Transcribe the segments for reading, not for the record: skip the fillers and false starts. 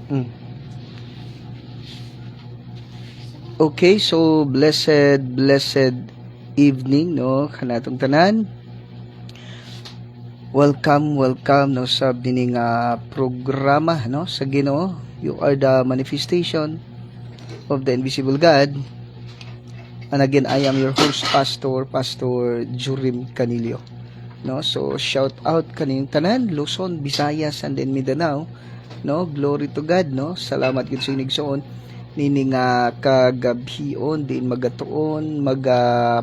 Mm. Okay, so blessed evening no kanatong tanan. Welcome no sa bining programa no sa Ginoo. You are the manifestation of the invisible God. And again, I am your host, Pastor Jurim Canilio. No, so shout out kaning tanan, Luzon, Visayas, and then Mindanao. No, glory to God. No, salamat gid sa inigsoon. Nini nga kagabhion din magatuon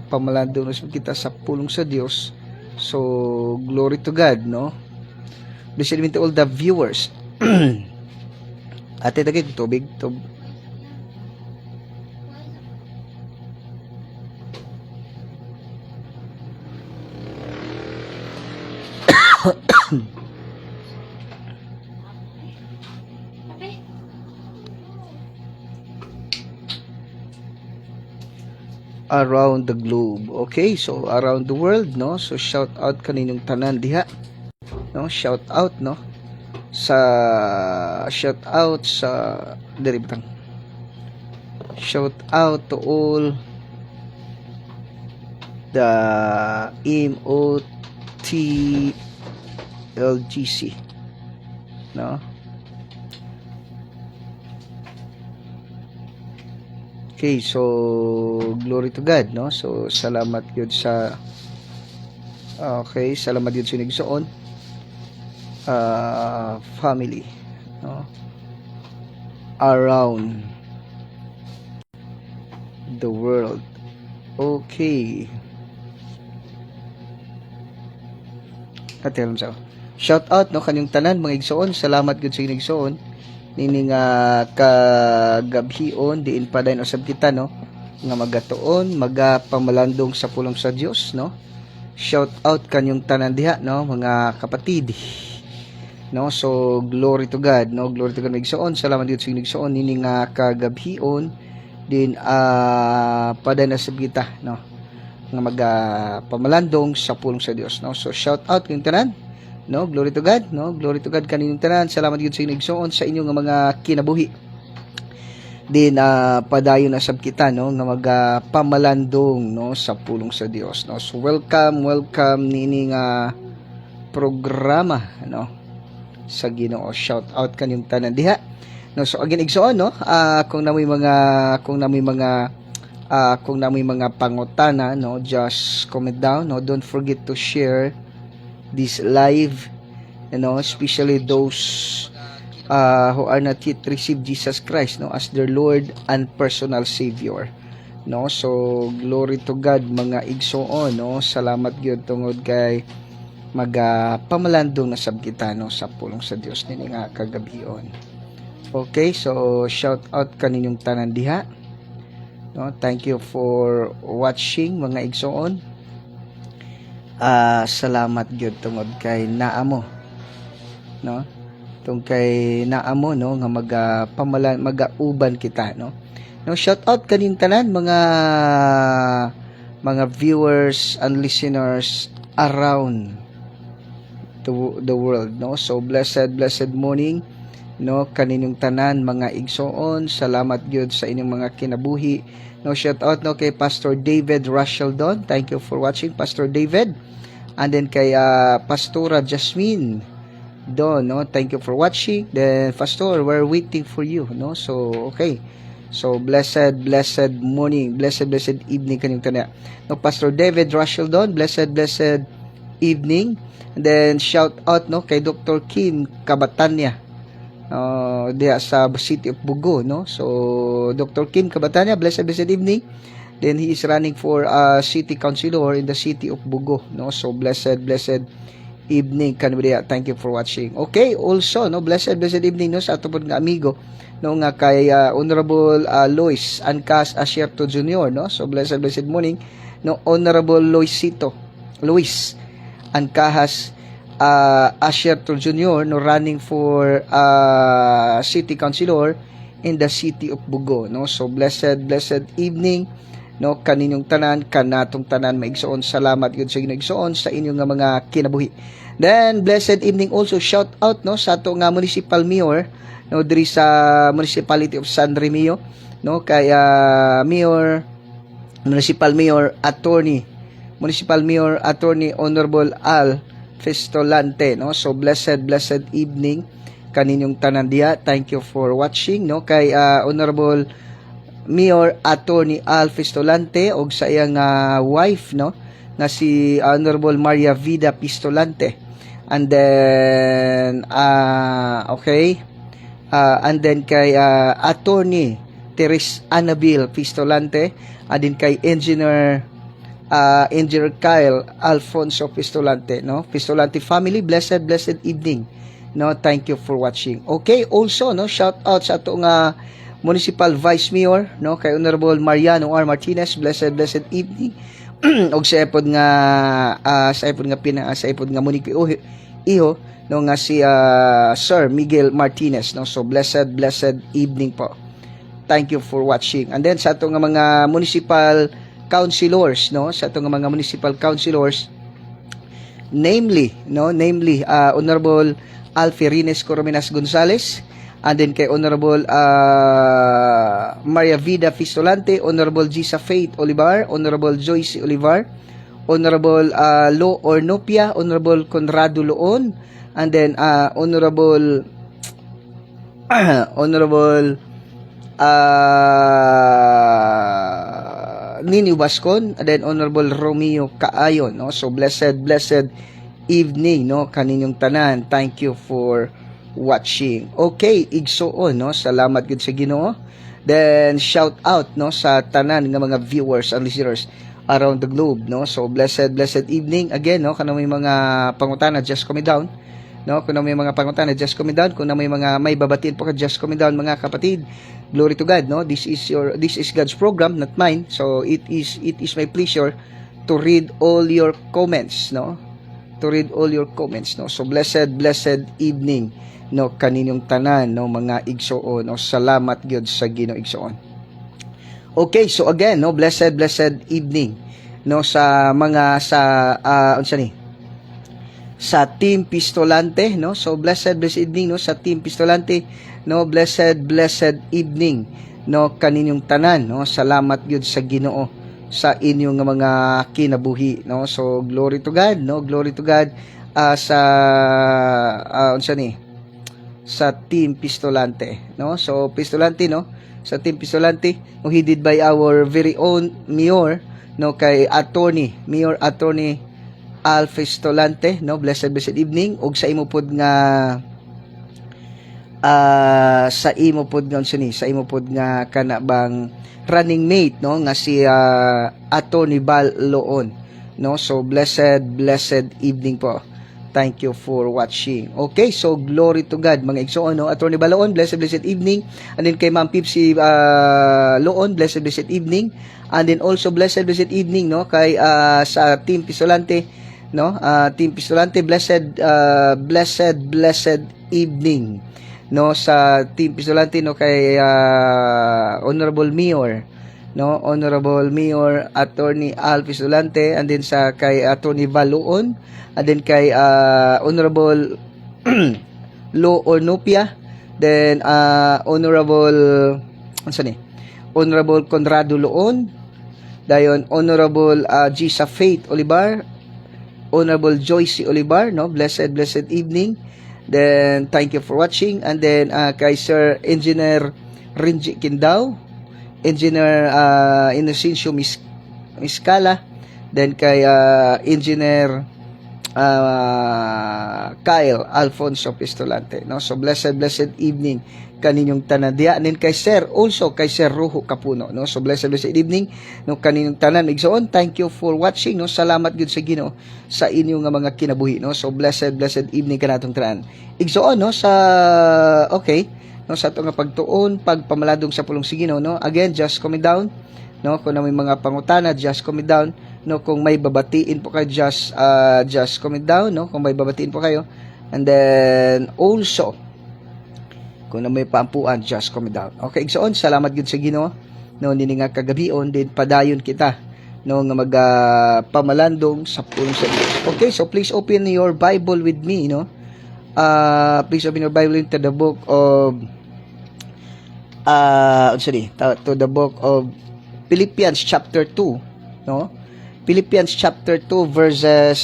pamalandong kita sa pulong sa Dios. So glory to God, no. Blessed be to all the viewers. Ate dagay tubig to. Around the globe. Okay, so around the world, no? So shout out kaninyong tanan diha. No, shout out no sa shout out sa diri bitang. Shout out to all the MOTLGC. No? Okay, so glory to God, no? So salamat gyud sa salamat gyud sa nigsoon family, no? Around the world. Okay. Katelom sa. Shout out no kanyang tanan mga igsoon, salamat gyud sa igsoon. Nini nga kagabhion diin pa dayon usab kita no nga magatuon magapamalandong sa pulong sa Dios no. Shout out kanyong tanan diha no mga kapatid no. So glory to God no, glory to God migsoon, salamat gyud sa igsoon nini nga kagabhion din paday na sab kita no nga magapamalandong sa pulong sa Dios no. So shout out kanyong tanan no, glory to God, no, glory to God kaninyong tanan. Salamat gyud sa inigsoon sa inyong mga kinabuhi. Din padayon na sab kita no nga magpamalandong no sa pulong sa Dios no. So welcome nini nga programa no sa Ginoo. Shout out kaninyong tanan diha. No, so again igsoon no, kung namoy mga pangutana no, just comment down no. Don't forget to share this live, you know, especially those who are not yet received Jesus Christ no as their Lord and personal Savior no. So glory to God mga igsoon no, salamat gyud tungod kay magpamalandong na sab kita no sa pulong sa Dios nini nga kagabhion. Okay, so shout out kaninyong tanan diha no. Thank you for watching mga igsoon. Salamat gyud tungod kay naamo no, tungod kay naamo no nga magauban kita no. No, shout out kaning tanan mga viewers and listeners around the world no. So blessed morning no kaninyong tanan mga igsoon, salamat gyud sa inyong mga kinabuhi no. Shout out no kay Pastor David Rasheldon, thank you for watching Pastor David. And then kay Pastora Jasmine Don no, thank you for watching. Then Pastor, we're waiting for you no. So okay, so blessed morning, blessed evening kaninyong tanan no. Pastor David Rasheldon, blessed evening. And then shout out no kay Dr. Kim Kabatanya diya sa City of Bugo no. So Dr. Kim Kabatanya, blessed evening. Then he is running for city councilor in the city of Bugo no. So blessed evening kanibaya, thank you for watching. Okay, also no, blessed evening no sa atong nga amigo no nga kay Honorable Lois Ancas Asierto Jr. no. So blessed morning no Honorable Luis Ancas Asierto Jr. no, running for city councilor in the city of Bugo no. So blessed evening no kaninyong tanan, kanatong tanan maigsoon, salamat gyud sa inyong igsoon sa inyong nga mga kinabuhi. Then blessed evening also, shout out no sa ato nga municipal mayor no diri sa municipality of San Remio no kay municipal mayor attorney Honorable Al Festolante no. So blessed evening kaninyong tanan diya. Thank you for watching no kay Honorable Mayor Attorney Al Festolante og sa iyang wife no nga si Honorable Maria Vida Pistolante. And then and then kay Attorney Teres Anabel Pistolante, adin kay Engineer Kyle Alfonso Pistolante no. Pistolante family, blessed evening no. Thank you for watching. Okay, also no, shout out sa ato nga Municipal Vice Mayor no kay Honorable Mariano R. Martinez, blessed evening. Og sa ipod nga Monique iho no nga si Sir Miguel Martinez no. So blessed evening po. Thank you for watching. And then sa ato nga mga municipal councilors no, sa ato nga mga municipal councilors, namely Honorable Alferines Corominas Gonzales, and then kay Honorable Maria Vida Pistolante, Honorable Gisa Faith Olivar, Honorable Joyce Olivar, Honorable Lo Ornopia, Honorable Conrado Loon, and then Honorable Nini Bascon, and then Honorable Romeo Kaayon no. So blessed evening no kaninyong tanan. Thank you for watching. Okay, igsoon no, salamat gid sa Ginoo. Then shout out no sa tanan nga mga viewers and listeners around the globe no. So blessed evening again no. Kanang may mga pangutana, just comment down no. Kung may mga pangutana, just comment down. Kung may mga may babatiin po ka, just comment down mga kapatid. Glory to God no. This is God's program, not mine. So it is my pleasure to read all your comments no. To read all your comments no. So blessed evening no kaninyong tanan no mga igsoon no. Salamat gyud sa Ginoo igsoon. Okay, so again no, blessed evening no sa mga sa Team Pistolante no. So blessed evening no sa Team Pistolante no. Blessed evening no kaninyong tanan no. Salamat gyud sa Ginoo sa inyong mga kinabuhi no. So glory to God no. Glory to God sa Team Pistolante no. So Pistolante no, sa Team Pistolante no, headed by our very own mayor no kay Mayor Attorney Al Festolante no. Blessed evening. Og sa imo pod nga kana bang running mate no nga si Attorney Bal Loon no. So blessed evening po. Thank you for watching. Okay, so glory to God mga igsoon no. Attorney Bal Loon, blessed evening. And then kay Ma'am Pipsi Loon, blessed evening. And then also blessed evening no kay sa Team Pistolante no. Team Pistolante, blessed evening no sa Team Pistolante no kay Honorable Mayor no, Honorable Mayor Attorney Al Pistolante, and then sa kay Attorney Baluon, and then kay Honorable Lo Ornopia, then Honorable Conrado Loon, dayon Honorable Gisa Faith Olivar, Honorable Joyce Olivar no. Blessed evening. Then thank you for watching. And then kay Sir Engineer Rinji Kindao, Engineer Inocencio Miscala, then kay Engineer Kyle Alfonso Pistolante no. So blessed evening kaninyong tanan diya. And then kay Sir Ruho Kapuno no. So blessed evening no kaninyong tanan igsoon. Thank you for watching no. Salamat gud sa Ginoo sa inyong mga kinabuhi no. So blessed evening kanatong tanan igsoon no sa no sa ato nga pagtuon pagpamaladong sa pulong sa Ginoo no. Again, just comment down no kung may mga pangutana, just comment down no. Kung may babatiin po kayo, just comment down no kung may babatiin po kayo. And then also kung may paampuan, just comment down. Okay, igsoon, salamat gud sa Ginoo no. Nini nga kagabion din padayon kita no nga pamalandong sa pulong sa Dios. Okay, so please open your Bible with me, no. Please open your Bible into the book of to the book of Philippians chapter 2, no. Philippians chapter 2 verses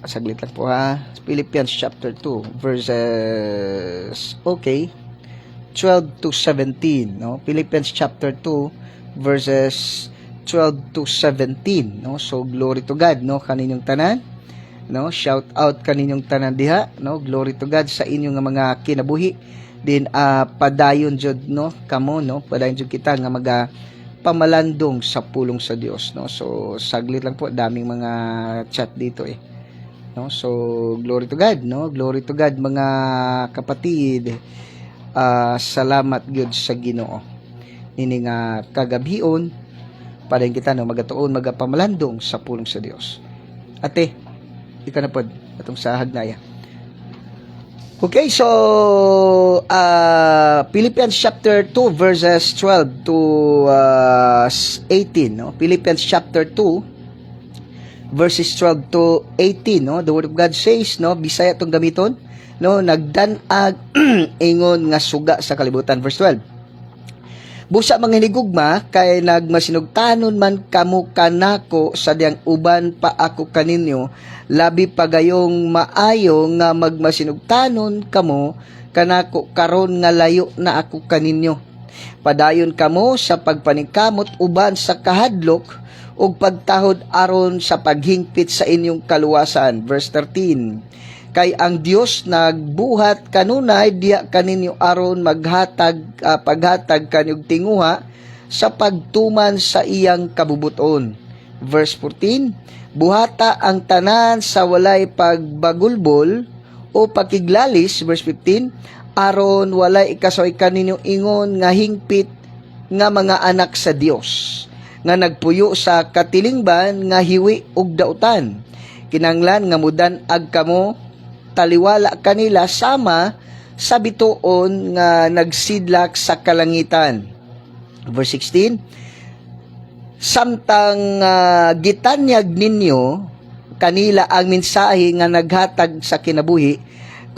saglit lang po ha. Philippians chapter 2 verses 12 to 17, no. Philippians chapter 2 verses 12 to 17, no. So glory to God, no, kaninyong tanan, no. Shout out kaninyong tanan diha, no. Glory to God sa inyong mga kinabuhi. Din padayon jud, no, kamo, no, padayon jud kita nga pamalandong sa pulong sa Dios, no. So saglit lang po, daming mga chat dito no. So glory to God, no. Glory to God mga kapatid. Salamat gyud sa Ginoo nini nga kagabhion padayon kita, no, magatuon magapamalandong sa pulong sa Dios. Ate, ika na pod atong sa hagnaya. Okay, so Philippians chapter 2 verses 12 to 18, no. Philippians chapter 2 verses 12 to 18, no. The word of God says, no, Bisaya tong gamiton, no, nagdanag ingon nga suga sa kalibutan. Verse 12. Busa mga hinigugma kay nagmasinugtanon man kamo kanako sa diyang uban pa ako kaninyo, labi pagayong maayo nga magmasinugtanon kamo kanako karon nga layo na ako kaninyo. Padayon kamo sa pagpaningkamot uban sa kahadlok ug pagtahod aron sa paghingpit sa inyong kaluwasan. Verse 13. Kay ang Dios nagbuhat kanunay diya kaninyo aron paghatag kanyog tinguha sa pagtuman sa iyang kabubuton. Verse 14. Buhata ang tanan sa walay pagbagulbol o pakiglalis. Verse 15. Aron walay ikasoy kaninyo ingon nga hingpit nga mga anak sa Dios, nga nagpuyo sa katilingban nga hiwi ug dautan. Kinanglan nga mudan ag kamo taliwala kanila sama sa bituon nga nagsidlak sa kalangitan. Verse 16. Samtang gitanyag ninyo kanila ang mensahe nga naghatag sa kinabuhi,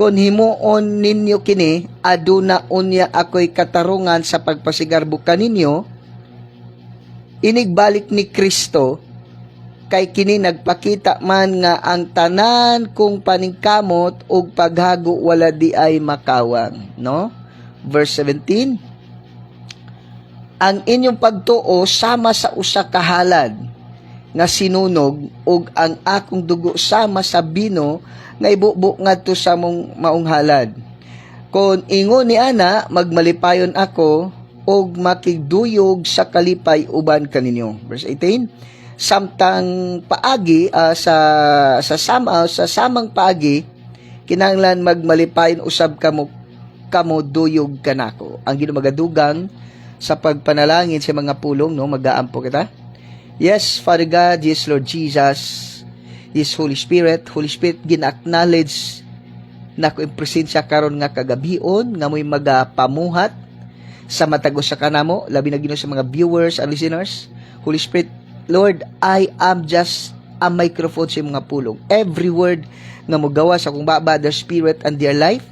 kun himuon ninyo kini, aduna unya ako'y katarungan sa pagpasigarbo kaninyo. Inigbalik ni Kristo kay kini nagpakita man nga ang tanan kung paningkamot ug paghago wala di ay makawang, no. Verse 17. Ang inyong pagtuo sama sa usa ka halad nga sinunog ug ang akong dugo sama sa bino nga ibubo ngadto sa maong halad. Kon ingon ni ana magmalipayon ako og makigduyog sa kalipay uban kaninyo. Verse 18. Samtang paagi sa samang paagi kinahanglan magmalipayon usab kamo duyog kanako. Ang ginumagadugang sa pagpanalangin sa mga pulong, no, magaampo kita. Yes, Father God, yes Lord Jesus, yes Holy Spirit, gina-acknowledge na ko presensya karon nga kagabion nga mo'y magapamuhat sa matagos sa kanamo, labi na Ginoo sa mga viewers and listeners. Holy Spirit, Lord, I am just a microphone sa mga pulong. Every word nga mogawa sa akong baba, their spirit and their life.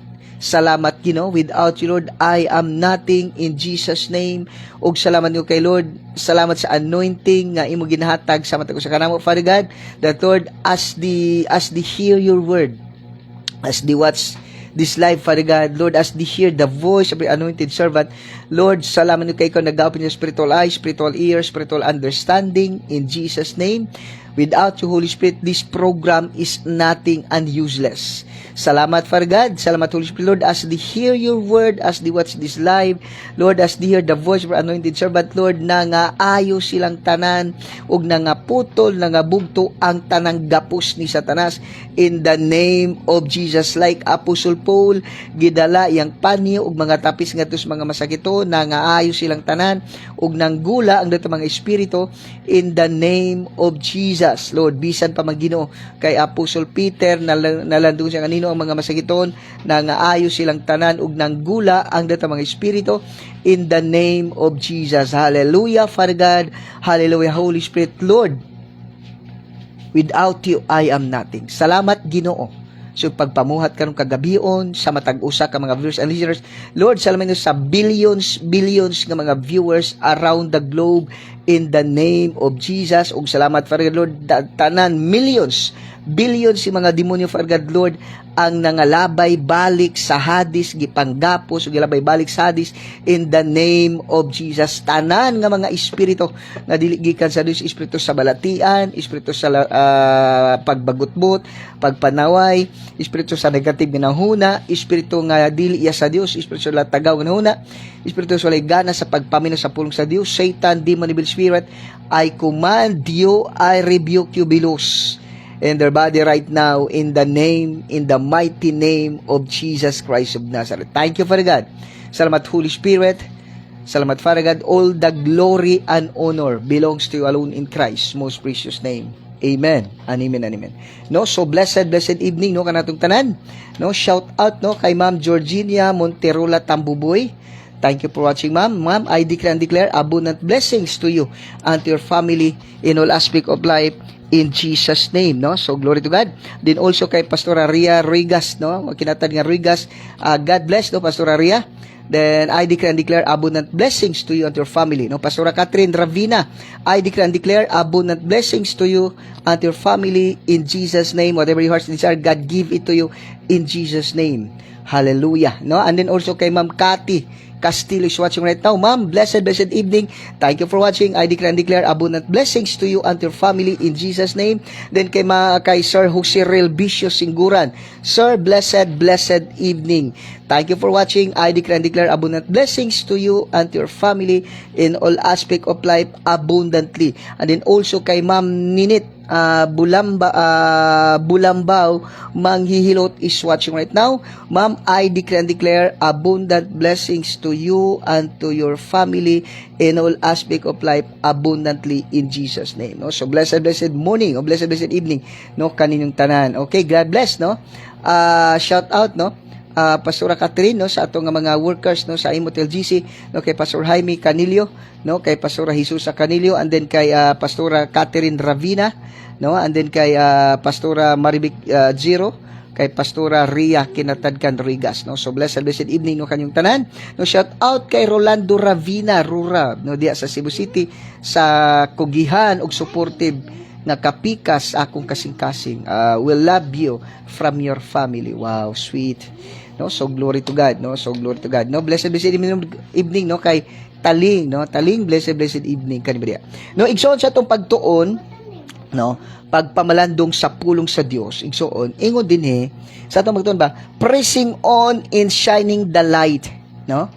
Salamat, Ginoo. Without you, Lord, I am nothing, in Jesus' name. Og salamat niyo kay Lord. Salamat sa anointing nga imo ginahatag sa matagos sa kanamo, Father God. That Lord, as the hear your word, as the watch this life, Father God, Lord, as they hear the voice of your anointed servant, Lord, salamat niyo kay ikaw nag-open your spiritual eyes, spiritual ears, spiritual understanding, in Jesus' name. Without you, Holy Spirit, this program is nothing and useless. Salamat, Father God. Salamat, Holy Spirit, Lord, as they hear your word, as they watch this live, Lord, as they hear the voice of our anointed servant, Lord, na nga ayo silang tanan, ug na nga putol, na nga bugto ang tanang gapos ni Satanas, in the name of Jesus. Like Apostle Paul, gidala yang panyo, ug mga tapis nga tus mga masakito, na nga ayo silang tanan, ug nang gula ang dato mga espiritu, in the name of Jesus. Jesus, Lord, bisan pa magino kay Apostle Peter nalandong siya kanino ang mga masakiton na ngaayos silang tanan ug nang gula ang data mga espiritu in the name of Jesus. Hallelujah, Father God. Hallelujah, Holy Spirit. Lord, without you, I am nothing. Salamat, Ginoo. So, pagpamuhat karong kagabion sa matag-usa ka mga viewers and listeners. Lord, salamat sa billions nga mga viewers around the globe in the name of Jesus. Ug salamat, Father God, Lord, tanan, billions si mga demonyo, Father God, Lord, ang nangalabay balik sa Hades, gipanggapos, gilabay balik sa Hades in the name of Jesus. Tanan nga mga espiritu nga dili gikan sa Dios, espiritu sa balatian, espiritu sa pagbagutbot, pagpanaway, espiritu sa negative nga nahuna, espiritu nga dili iya sa Dios, espiritu sa tagaw nga nahuna, espiritu sa gana sa pagpamino sa pulong sa Dios, Satan, demon, evil spirit, I command you, I rebuke you, be loose in their body right now in the mighty name of Jesus Christ of Nazareth. Thank you, Father God. Salamat, Holy Spirit. Salamat, Father God. All the glory and honor belongs to you alone in Christ's most precious name. Amen. And amen and amen. No, so blessed evening no kanatong tanan. No, shout out no kay Ma'am Georgina Monterola Tambuboy. Thank you for watching, ma'am. Ma'am, I declare and declare abundant blessings to you and to your family in all aspect of life in Jesus' name, no? So, glory to God. Then also kay Pastora Ria Ruigas, no? Kinatad nga Ruigas. God bless, no, Pastora Ria. Then, I declare and declare abundant blessings to you and to your family, no? Pastora Catherine Ravina, I declare and declare abundant blessings to you and to your family in Jesus' name. Whatever your heart's desire, God give it to you in Jesus' name. Hallelujah, no? And then also kay Ma'am Cathy Castillo is watching right now. Ma'am, blessed evening. Thank you for watching. I declare and declare abundant blessings to you and your family in Jesus' name. Then kay Sir Jose Real Vicio Singguran. Sir, blessed evening. Thank you for watching. I declare and declare abundant blessings to you and your family in all aspect of life abundantly. And then also kay Ma'am Ninit Bulambao Manghihilot is watching right now. Ma'am, I declare and declare abundant blessings to you and to your family in all aspect of life abundantly in Jesus' name. No? So blessed morning o blessed evening no kaninyong tanan. Okay, God bless, no? Shout out, no? Pastora Catherine, no, sa atong mga workers, no, sa Imotel GC, no, kay Pastor Jaime Canilio, no, kay Pastora Jesus Canilio, and then kay Pastora Catherine Ravina, no, and then kay Pastora Maribic Zero, kay Pastora Ria Kinatadkan Rigas, no. So blessed evening no kanyong tanan. No, shout out kay Rolando Ravina Rura, no, diya sa Cebu City, sa kugihan ug supportive nga kapikas akong kasing-kasing. Will love you from your family. Wow, sweet. No, so glory to God, no. So glory to God. No, blessed evening no kay Taling, no. Taling, blessed evening kanibaya. No, igsoon sa tong pagtuon, no, pagpamalandong sa pulong sa Dios. Igsoon, ingon din sa atong pagtuon ba, pressing on in shining the light, no?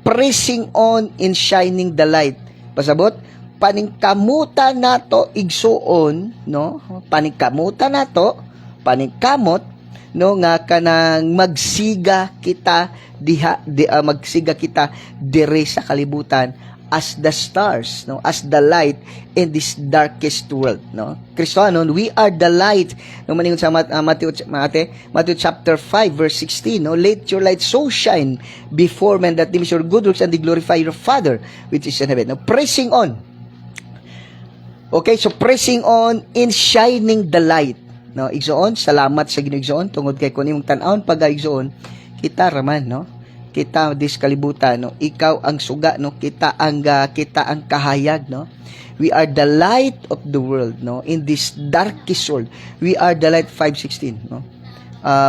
Pressing on in shining the light. Pasabot, paningkamutan nato igsuon, no? Paningkamutan nato, paningkamot no nga kanang magsiga kita magsiga kita dire sa kalibutan as the stars, no, as the light in this darkest world, no. Kristohanon, we are the light. No, maningon sa Matthew chapter 5 verse 16, no, let your light so shine before men that they may see your good works and they glorify your Father which is in heaven. No, pressing on. Okay, so pressing on in shining the light. No, igsoon, salamat sa Ginoo igsoon tungod kay kun imong tan-awon pag igsoon, kita raman, no. Kita diskalibutan, no. Ikaw ang suga, no. Kita ang kahayag, no. We are the light of the world, no. In this darkest world, we are the light 5:16, no.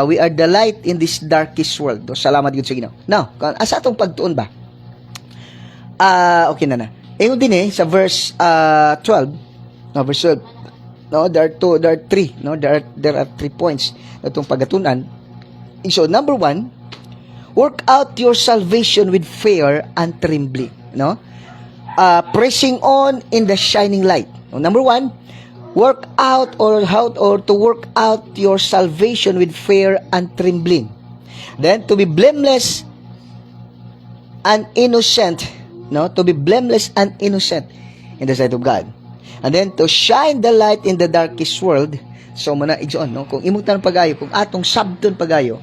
We are the light in this darkest world. No? Salamat gyud sa Ginoo. Now, asa atong pagtuon ba? Okay na. Ingon din sa verse 12, no, verse 12. No, there are three, no, there are 3 points natong pagatunan. So number 1, work out your salvation with fear and trembling, no? Pressing on in the shining light. No, number 1, work out or to work out your salvation with fear and trembling. Then to be blameless and innocent, no? To be blameless and innocent in the sight of God. And then to shine the light in the darkest world. So muna igsoon, no, kung imong tanong pagayo, kung atong sabton pagayo,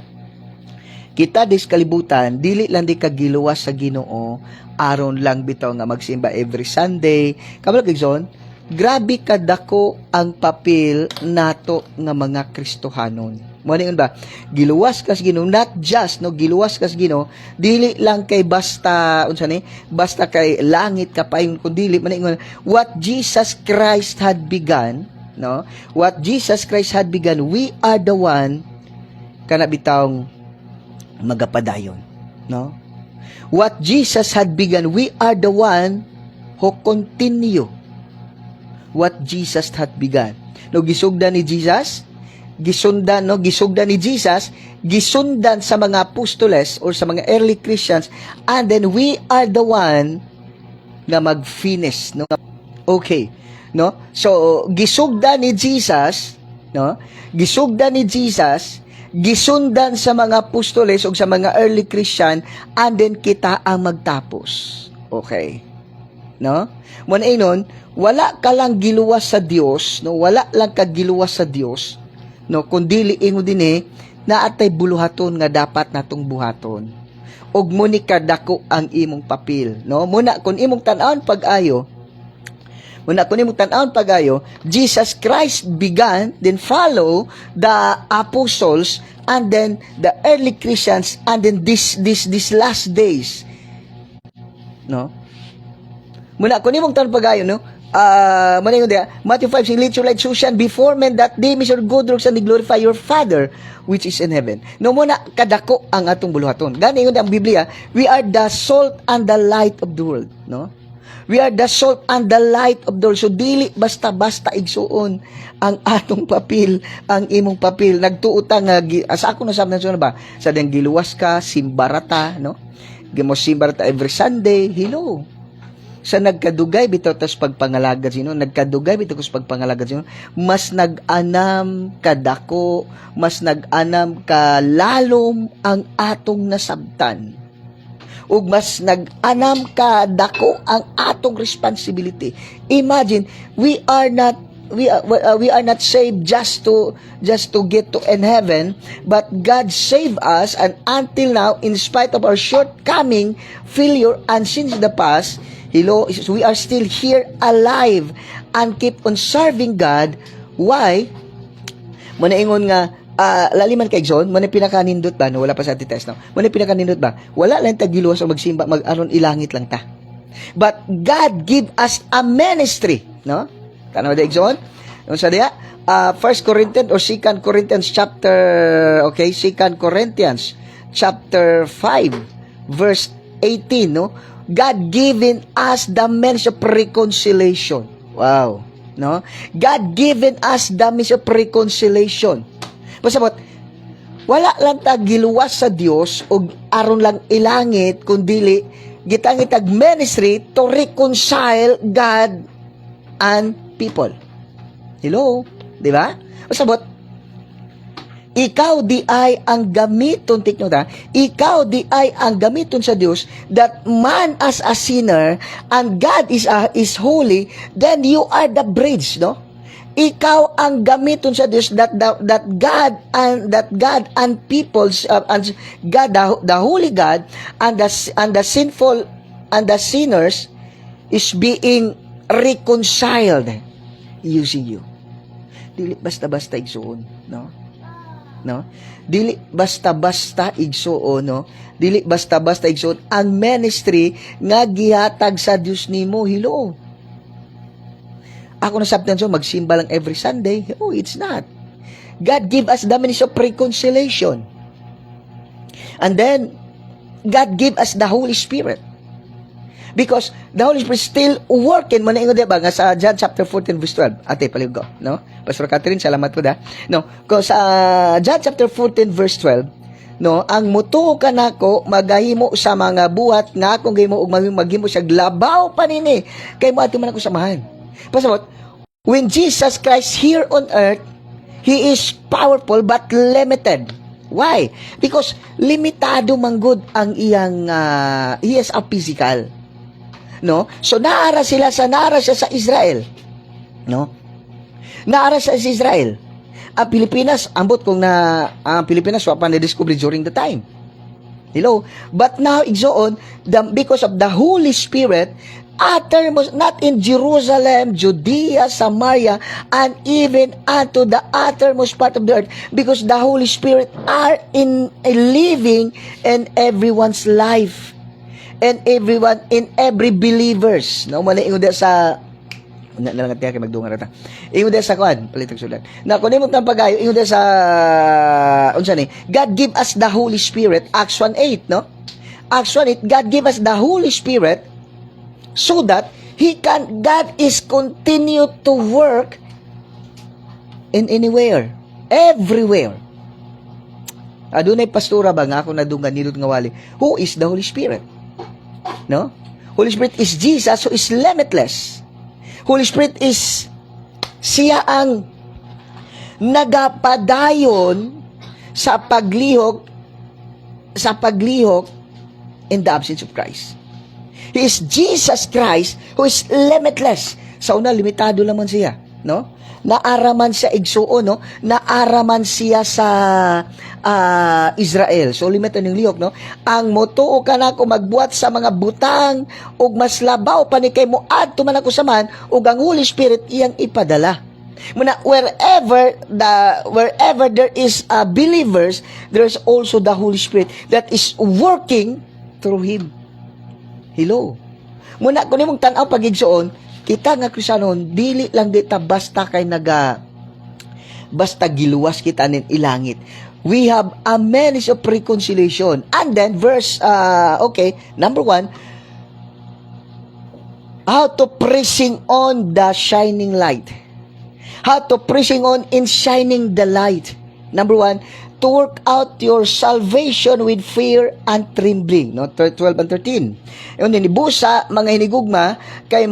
kita dis kalibutan dili lang di kagiluwas sa Ginoo aron lang bitaw nga magsimba every Sunday. Kabalo igsoon, grabe kadako ang papel nato nga mga Kristohanon. Mo ni ba? Giluwas kas Ginoo, not just no, giluwas kas Ginoo dili lang kay basta unsa ni? Basta kay langit ka payon kun dili man what Jesus Christ had begun, no? What Jesus Christ had begun, we are the one kana bitawng magapadayon, no? What Jesus had begun, we are the one who continue what Jesus had begun. No, gisugdan ni Jesus, gisugdan ni Jesus, gisundan sa mga apostoles or sa mga early Christians, and then we are the one na mag-finish, no? Okay, no? So gisugdan ni Jesus, no? Gisugdan ni Jesus, gisundan sa mga apostoles o sa mga early Christian, and then kita ang magtapos. Okay, no? Muna inon, wala ka lang giluwas sa Dios, no? Wala lang ka giluwas sa Dios, no, kundi ingon dinhi na atay buluhaton nga dapat natong buhaton. Ug muni kadako ang imong papel, no? Muna kun imong tan-awon pag-ayo, Jesus Christ began, then follow the apostles, and then the early Christians, and then this last days, no? Muna kun imong tan pag-ayo, no? Matthew 5, let your light so shine before men that they may show good works and they glorify your Father which is in heaven. No muna kadako ang atong buluhaton. Gani yun ang Biblia, we are the salt and the light of the world, no? We are the salt and the light of the world. So dili basta-basta igsuon ang atong papel, ang imong papel. Nagtuota nga asa ako nasabi na ba? Sa dang giluwas ka, simbarata, no? Gimo simbarata every Sunday, hello. Sa nagkadugay bitaw tas pagpangalagad sino, nagkadugay bitaw kus pagpangalagad sino, mas nag-anam kadako, mas nag-anam ka lalom ang atong nasabtan, ug mas nag-anam ka dako ang atong responsibility. Imagine, we are not saved just to get to in heaven, but God saved us, and until now, in spite of our shortcoming, failure, and sins in the past, hello, we are still here alive and keep on serving God. Why? Muna ingon nga, laliman kay John, muna pinakanindot ba, no? Wala pa sa test, no? Muna pinakanindot ba? Wala lang tagiluwas o magsimba, mag-aron ilangit lang ta. But God give us a ministry, no? Tanaw da John? Yung sa diya, 1 Corinthians or 2 Corinthians chapter, okay, 2 Corinthians chapter 5, verse 18, no? God given us the means of reconciliation. Wow, no? God given us the means of reconciliation. Pasabot, wala lang ta giluwas sa Dios o aron lang ilangit, kundili gitangitag ministry to reconcile God and people. Hello, di ba? Pasabot, ikaw di ay ang gamiton, tikno ta, ikaw di ay ang gamiton sa Dios, that man as a sinner and God is holy, then you are the bridge, no? Ikaw ang gamiton sa Dios, that God and peoples, and God, the holy God, and the sinful and the sinners is being reconciled using you. Dili basta-basta igsuon, no? No? Dili basta-basta igsuon, no? Dili basta-basta igsuon ang ministry nga gihatag sa Dios nimo. Hello. Ako na sabtan so magsimba lang every Sunday. Oh, it's not. God give us the ministry of reconciliation. And then God give us the Holy Spirit. Because the Holy Spirit still working. Manaingon diba nga sa John chapter 14 verse 12. Ate, paliw ko, no? Pastor Catherine, salamat po da. No, ko sa John chapter 14 verse 12, no, ang mutuo ka nako magahimo sa mga buhat nga akong gahimo ug maghimo siya labaw panini kay mo ati man ako samahan. Pasabot, when Jesus Christ here on earth, He is powerful but limited. Why? Because limitado manggod ang iyang he is a physical. No? So naara siya sa Israel. No? Naara sa Israel. Ang Pilipinas, ambot kung na ang Pilipinas wa pa na-discover during the time. Hello? But now, igsoon, because of the Holy Spirit, uttermost, not in Jerusalem, Judea, Samaria, and even unto the uttermost part of the earth, because the Holy Spirit are in living in everyone's life, and everyone, in every believers. No, mali ingon sa nalangat kay magdungan rata. Ingon sa kuan, palitag sulat. Na kunin mo tang pagayo, ingon sa unsa ni? God give us the Holy Spirit, Acts 1:8, no? Acts 1:8, God give us the Holy Spirit so that God is continue to work in anywhere, everywhere. Adunay pastora ba nga ako nadunggan nilot nga wali? Who is the Holy Spirit? No? Holy Spirit is Jesus who is limitless. Holy Spirit is siya ang nagapadayon sa paglihok in the absence of Christ. He is Jesus Christ who is limitless. Sa una, limitado lamang siya, no? Naaraman siya igsuon, no? Naaraman siya sa Israel. So, limitan yung lihok, no? Ang motuo ka na ako magbuhat sa mga butang ug mas labaw pa ni kay mo adto man ako saman ug ang Holy Spirit iyang ipadala. Muna, wherever there is believers, there is also the Holy Spirit that is working through Him. Hello. Muna, kung imong tanaw pagigsuon, kita nga Kristiyanon, dili lang dita basta kay basta giluwas kita nin ilangit. We have a means of reconciliation. And then, number 1, how to pressing on the shining light. How to pressing on in shining the light. Number 1, to work out your salvation with fear and trembling, no? 12 and 13. Yun ni busa mga hinigugma kay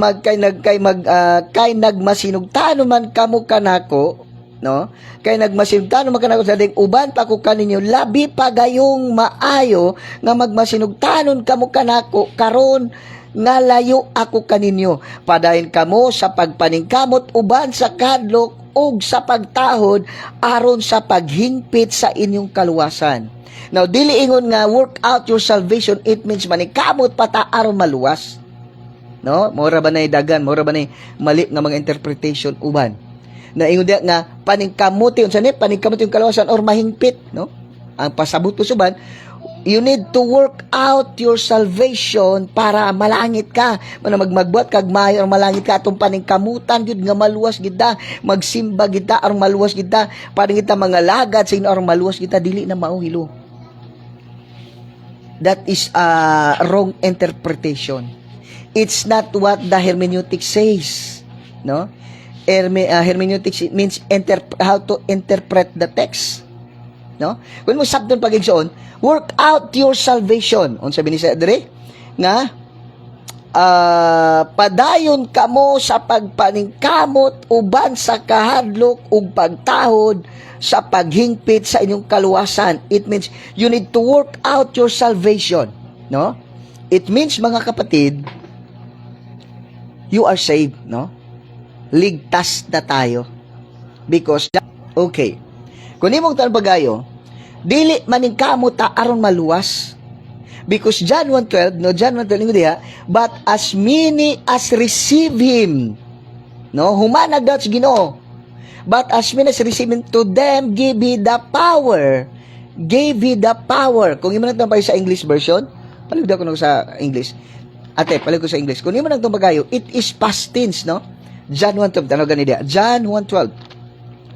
nagmasinugtano man kamo kanako, no? Kay nagmasinugtano man kanako sa ding uban pa ko kaninyo labi pa gayong maayo nga magmasinugtanon kamo kanako karon nga layo ako kaninyo. Padayon kamo sa pagpaningkamot uban sa kadlok ug sa pagtahod aron sa paghingpit sa inyong kaluwasan. Now, dili ingon nga work out your salvation, it means maningkamot pata aron maluwas. No? Mora ba na dagan, mora ba na mali nga mga interpretation uban. Na ingon dia nga paningkamuti unsa ni paningkamuti yung kaluwasan or mahingpit, no? Ang pasabot ko suban, you need to work out your salvation para malangit ka. Magbuhat kag maayo or malangit ka atong paningkamutan gyud nga maluwas kita, magsimba kita or maluwas kita, para kita mga lagad sa or maluwas kita dili na mauhilo. That is a wrong interpretation. It's not what the hermeneutic says, no? Hermeneutics means how to interpret the text. No? Kung mo sabton pagigsoon, work out your salvation. Unsa bini sa dire? Nga padayon kamo sa pagpaningkamot uban sa kahadlok ug pagtahod sa paghingpit sa inyong kaluwasan. It means you need to work out your salvation, no? It means mga kapatid, you are saved, no? Ligtas na tayo. Because okay. Kung imong tan pagayo, dili maningkamot ta aron maluwas. Because John 1:12, no, John 1:12 diha, but as many as receive him, no, humanag daw sa Ginoo. But as many as receive him, to them give he the power. Gave he the power. Kung imo nang sa English version, palig ko sa English. Ate, palig ko sa English. Kung imo nang pagayo, it is past tense, no? John 1:12, ano ganito? John 1:12.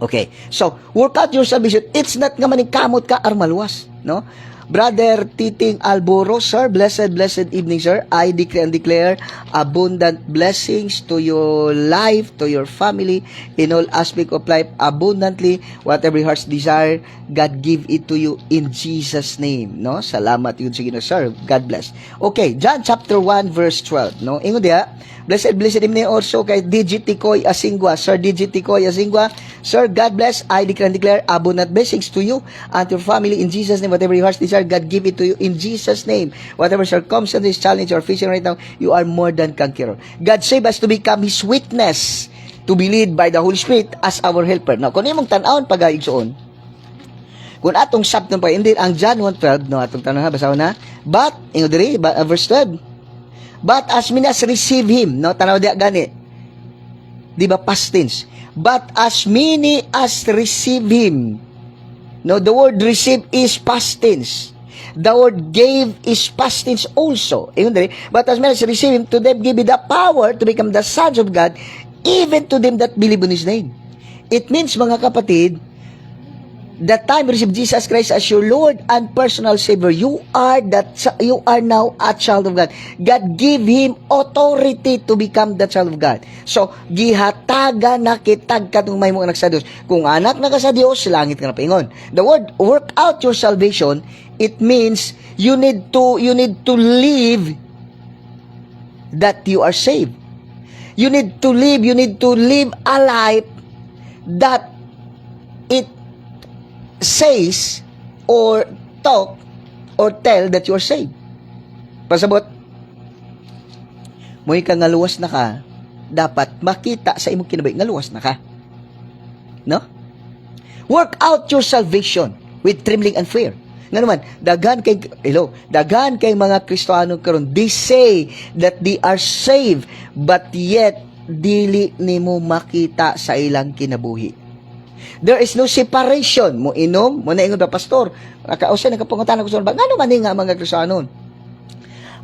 Okay. So, work out your salvation. It's not nga maningkamot ka ar maluwas, no? Brother Titing Alboro, sir, blessed evening, sir. I decree and declare abundant blessings to your life, to your family, in all aspect of life, abundantly, whatever your heart's desire, God give it to you in Jesus' name, no? Salamat yun sa Ginoo, sir. God bless. Okay, John chapter 1, verse 12, no? Ingon diha, blessed evening also kay DJ Tikoy Asingwa. Sir DJ Tikoy Asingwa, sir, God bless. I declare and declare abundant blessings to you and to your family in Jesus' name. Whatever your heart's desire, God give it to you in Jesus' name. Whatever circumstances, challenge, or facing right now, you are more than conqueror. God save us to become His witness to be led by the Holy Spirit as our helper. Now, kung imong tan-awon pag-aigsoon, kung atong sabton pa, hindi, ang John 1:12, no, atong tanong ha, basaw na, but, ingo diri, verse 12, but as many as receive Him, no, tanaw diya gani, di ba, past tense, but as many as receive Him, no, the word receive is past tense, the word gave is past tense also, ingo diri, but as many as receive Him, to them give the power to become the sons of God, even to them that believe on His name. It means, mga kapatid, the time you receive Jesus Christ as your Lord and personal Savior, you are now a child of God. God give Him authority to become the child of God. So, gihataga na kitag katong may mga anak sa Diyos. Kung anak na ka sa Diyos, langit ka na paingon. The word, work out your salvation, it means you need to live that you are saved. You need to live a life that it says or talk or tell that you are saved. Pasabot, mo'y ka nga luwas na ka, dapat makita sa imong kinabay nga luwas na ka. No? Work out your salvation with trembling and fear. Nga naman, daghan kay mga Kristiyano karon, they say that they are saved, but yet dili nimo makita sa ilang kinabuhi. There is no separation. Mo inom, mo na ingon ba, pastor, kausa nagkapangutan ako sa ba, ngano man nga mga Kristiyano?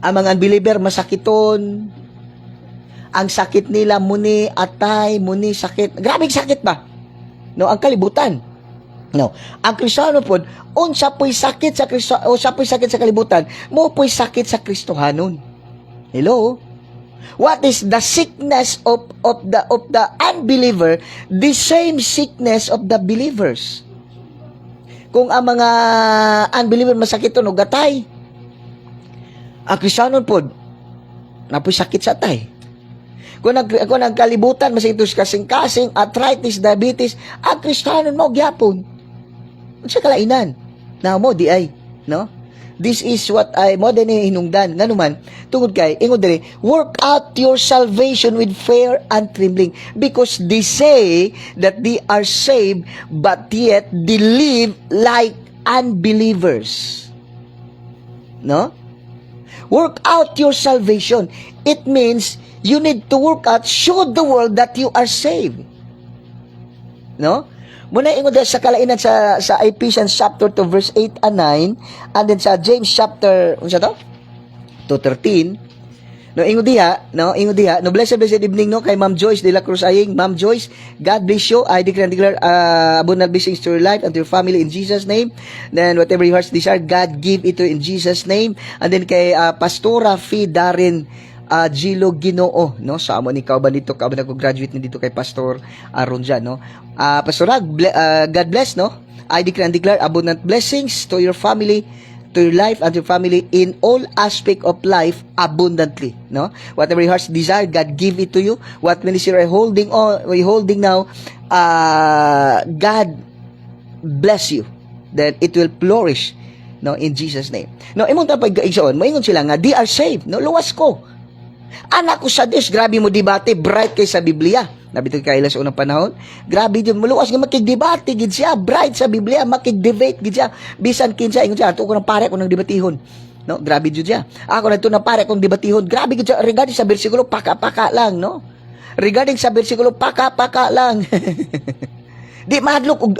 Ang mga unbeliever masakiton, ang sakit nila muni atay, muni sakit. Grabing sakit ba? No, ang kalibutan. No, ang Kristiyano po, unsa po'y sakit sa Kristo, o sa po'y sakit sa kalibutan, mo po'y sakit sa Kristohanon. Hello? What is the sickness of the unbeliever? The same sickness of the believers. Kung ang mga unbeliever masakit o gatay, ang Kristiyano po, napo'y sakit sa tay. Kung ang kalibutan, masakit kasing-kasing, arthritis, diabetes, ang Kristiyano mo, gyapon. Sa kalainan. Na mo, di ay. No? This is what I mo din hinungdan. Nga naman, tungod kay, ingod diri, work out your salvation with fear and trembling. Because they say that they are saved, but yet they live like unbelievers. No? Work out your salvation. It means you need to work out, show the world that you are saved. No? Muna ingon sa kalainan sa Ephesians chapter 2 verse 8 and 9, and then sa James chapter unsa to? 2:13. No ingon diha, no blessed evening no kay Ma'am Joyce de la Cruz Aying. Ma'am Joyce, God bless you. I declare abundant blessings to your life and to your family in Jesus name. Then whatever your heart's desire, God give it to you in Jesus name. And then kay Pastora Fee Darren Gilo Ginoo, no, sa amo ni kauban dito, kauban ako graduate ni dito kay Pastor Aaron dyan, no. Pastor God bless, no. I declare abundant blessings to your family, to your life and your family in all aspect of life abundantly, no. Whatever your heart's desire, God give it to you. What ministry are holding now, God bless you, that it will flourish, no, in Jesus name. No, imong tapay gaigsoon, moingon sila nga they are saved, no, luwas ko. Anak ko sa Diyos, grabe mo debate, bright kay sa Biblia. Nabito kay sa unang panahon, grabe yun, maluwas nga makigdebate, gid siya, bright sa Biblia, makigdebate, gid siya, bisan kinsa, ingon siya, ato ko ng pare ko ng debatihon. No, grabe yun siya. Ako na ito ng pare kong debatihon, grabe gid siya, regarding sa bersikulo, paka-paka lang, no? Regarding sa bersikulo, paka-paka lang. Di mahadlok og,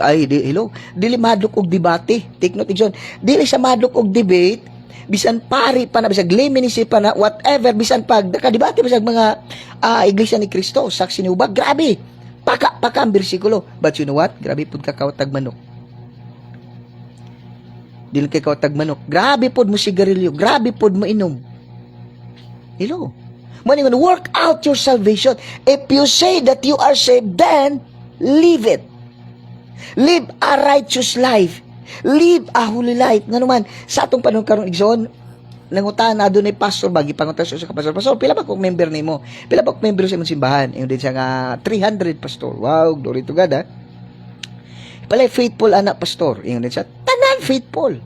dili mahadlok og debate, take note, John, dili sa mahadlok og debate, bisan pari pa na, bisan gliminisi pa na, whatever, bisan pag nakadibate bisan mga iglesia ni Kristo, saksi ni Ubag, grabe, paka ang bersikulo. But you know what? Grabe pud kakawtag manok. Dili kay kawtag manok. Grabe pud mo sigarilyo, grabe pud mo inom. Hello. When work out your salvation, if you say that you are saved, then live it. Live a righteous life. Live a holy life. Nga naman, sa atong panahon karong igsoon, nangutan na doon ay pastor, bagi pangutan sa pastor, pila ba kong member ni mo? Pila ba kong member sa imong simbahan? Yung din siya nga 300 pastor. Wow, glory to God, ha? Palay faithful anak pastor. Yung din siya, tanan faithful.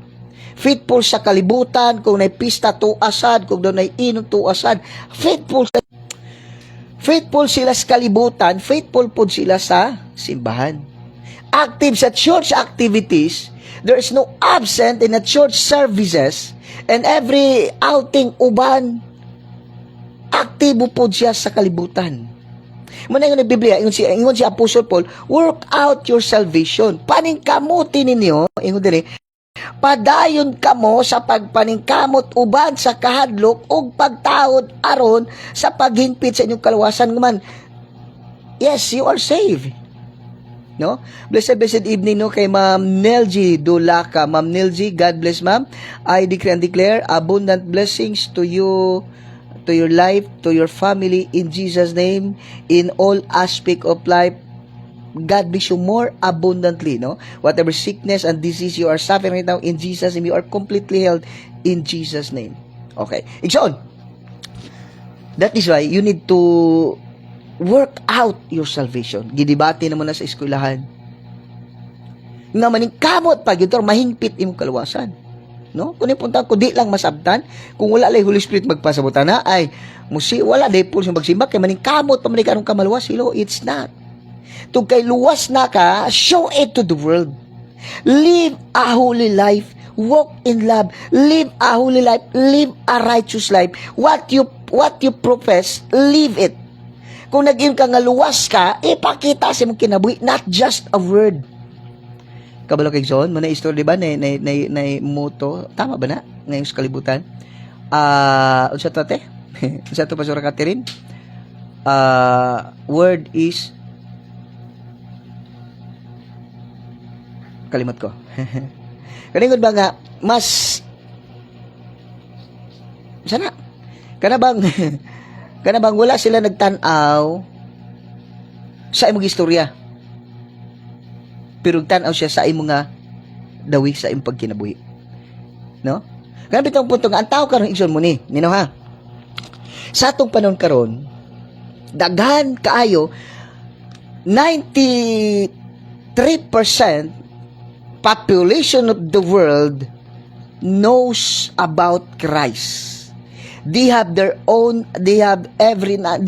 Faithful sa kalibutan, kung may pista tuasan, kung doon ay inom tuasan. Faithful sila sa kalibutan, faithful po sila sa simbahan. Active sa church activities, there is no absent in the church services, and every outing uban, aktibo po siya sa kalibutan. Muna yung Biblia, ingon si Apostle Paul, work out your salvation. Paningkamuti ninyo, ingon din padayon kamo sa pagpaningkamot uban sa kahadlok ug pagtaod aron sa paghingpit sa inyong kaluwasan man. Yes, you are saved. No? Blessed evening no kay Ma'am Nelgy Dulaca. Ma'am Nelgy, God bless ma'am. I decree and declare abundant blessings to you, to your life, to your family in Jesus name, in all aspect of life. God bless you more abundantly, no? Whatever sickness and disease you are suffering right now, in Jesus' name, you are completely healed in Jesus' name. Okay. Igsoon. That is why you need to work out your salvation. Gidibati naman na sa eskwelahan. Nga maning kamot pag yun, mahingpit imong kaluwasan. No? Kung ipunta ko, di lang masabtan. Kung wala lang Holy Spirit magpasabutan na, ay, wala day po siya magsimba, kay maning kamot, pamanig anong kamaluwas, silo, it's not. Tug kay luwas na ka, show it to the world. Live a holy life. Walk in love. Live a holy life. Live a righteous life. What you profess, live it. Kung naging ka nga luwas ka, ipakita sa mong kinabuhi, not just a word. Kabalo kay John, mana istorya di ba na moto, tama ba na ngayong sa kalibutan? Unsa to te? Unsa to Pastor Catherine? Word is kalimot ko. Kaningod ba nga mas sana kana bang wala sila nagtan-aw sa imong istorya, pero tan-aw siya sa imong nga dawi sa imong pagkinabuhi, no? Kana bitong punto nga ang tao karon igsoon mo ni nino ha, sa atong panahon karon daghan kaayo 93% population of the world knows about Christ. They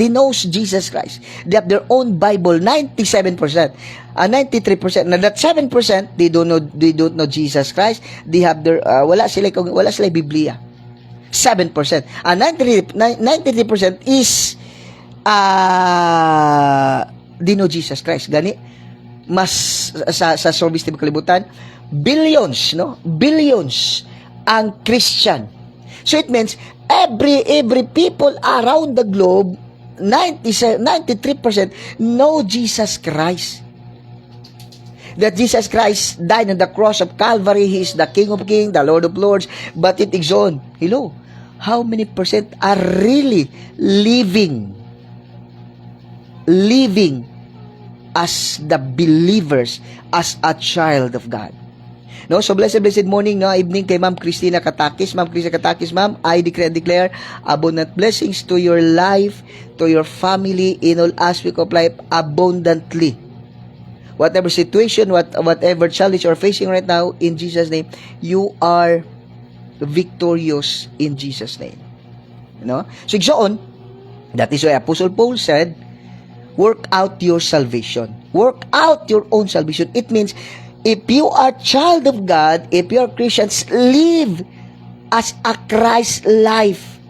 knows Jesus Christ. They have their own Bible, 97%. 93%. Na that 7%, they don't know Jesus Christ. They have their wala sila Biblia. 7%. 93% is they know Jesus Christ. Gani mas sa service ng kalibutan, billions ang Christian. So it means every people around the globe, 93% know Jesus Christ. That Jesus Christ died on the cross of Calvary. He is the King of Kings, the Lord of Lords. But it is on. Hello, how many percent are really living as the believers, as a child of God? No, so blessed morning, no, evening kay Ma'am Christina Katakis. Ma'am Christina Katakis, ma'am, I decree and declare abundant blessings to your life, to your family, in all aspect of life, abundantly. Whatever situation, whatever challenge you're facing right now, in Jesus' name, you are victorious in Jesus' name. No? So, igsoon, that is why Apostle Paul said, work out your salvation. Work out your own salvation. It means, if you are child of God, if you are Christians, live as a Christ life.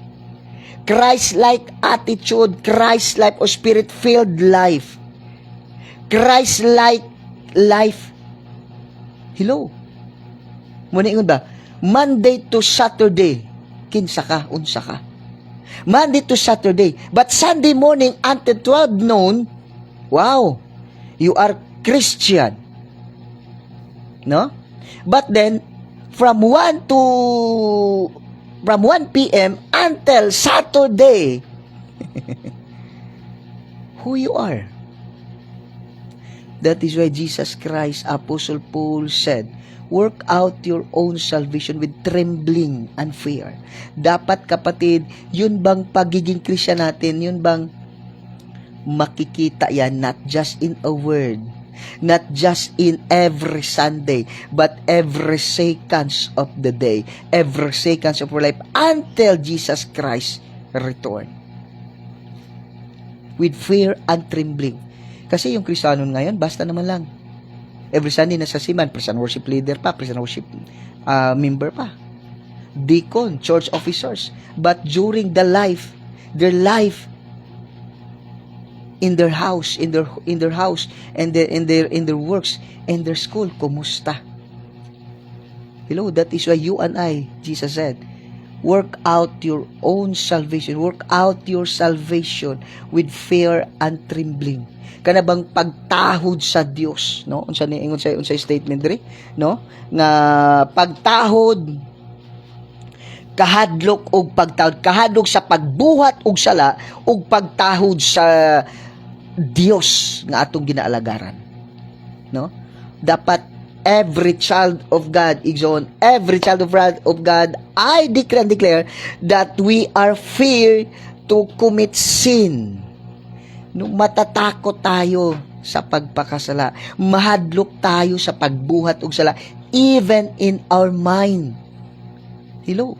Christ-like attitude, Christ-like or Spirit-filled life. Christ-like life. Hello. Muna ingon ba? Monday to Saturday, kinsa ka, unsa ka. Monday to Saturday. But Sunday morning until 12 noon, wow, you are Christian. No? But then, from 1 p.m. until Saturday, who you are. That is why Jesus Christ, Apostle Paul said, work out your own salvation with trembling and fear. Dapat kapatid, yun bang pagiging Christian natin, yun bang makikita yan, not just in a word, not just in every Sunday, but every seconds of the day, every seconds of our life, until Jesus Christ return. with fear and trembling. Kasi yung Kristiyano ngayon, basta naman lang. Every Sunday nasa siman, praise and worship leader pa, praise and worship member pa, deacon, church officers. But during their life in their house, in their house, and in their works, and their school, kumusta? Hello, that is why you and I, Jesus said, work out your own salvation. Work out your salvation with fear and trembling. Kana bang pagtahod sa Dios, no? Unsa ni ingon sa statement diri, no? Nga pagtahod, kahadlok og pagtahod, kahadlok sa pagbuhat og sala ug pagtahod sa Dios nga atong ginaalagaran, no? Dapat every child of God, every child of God, I decree and declare that we are fear to commit sin. No, matatakot tayo sa pagpakasala. Mahadlok tayo sa pagbuhat og sala, even in our mind. Hello.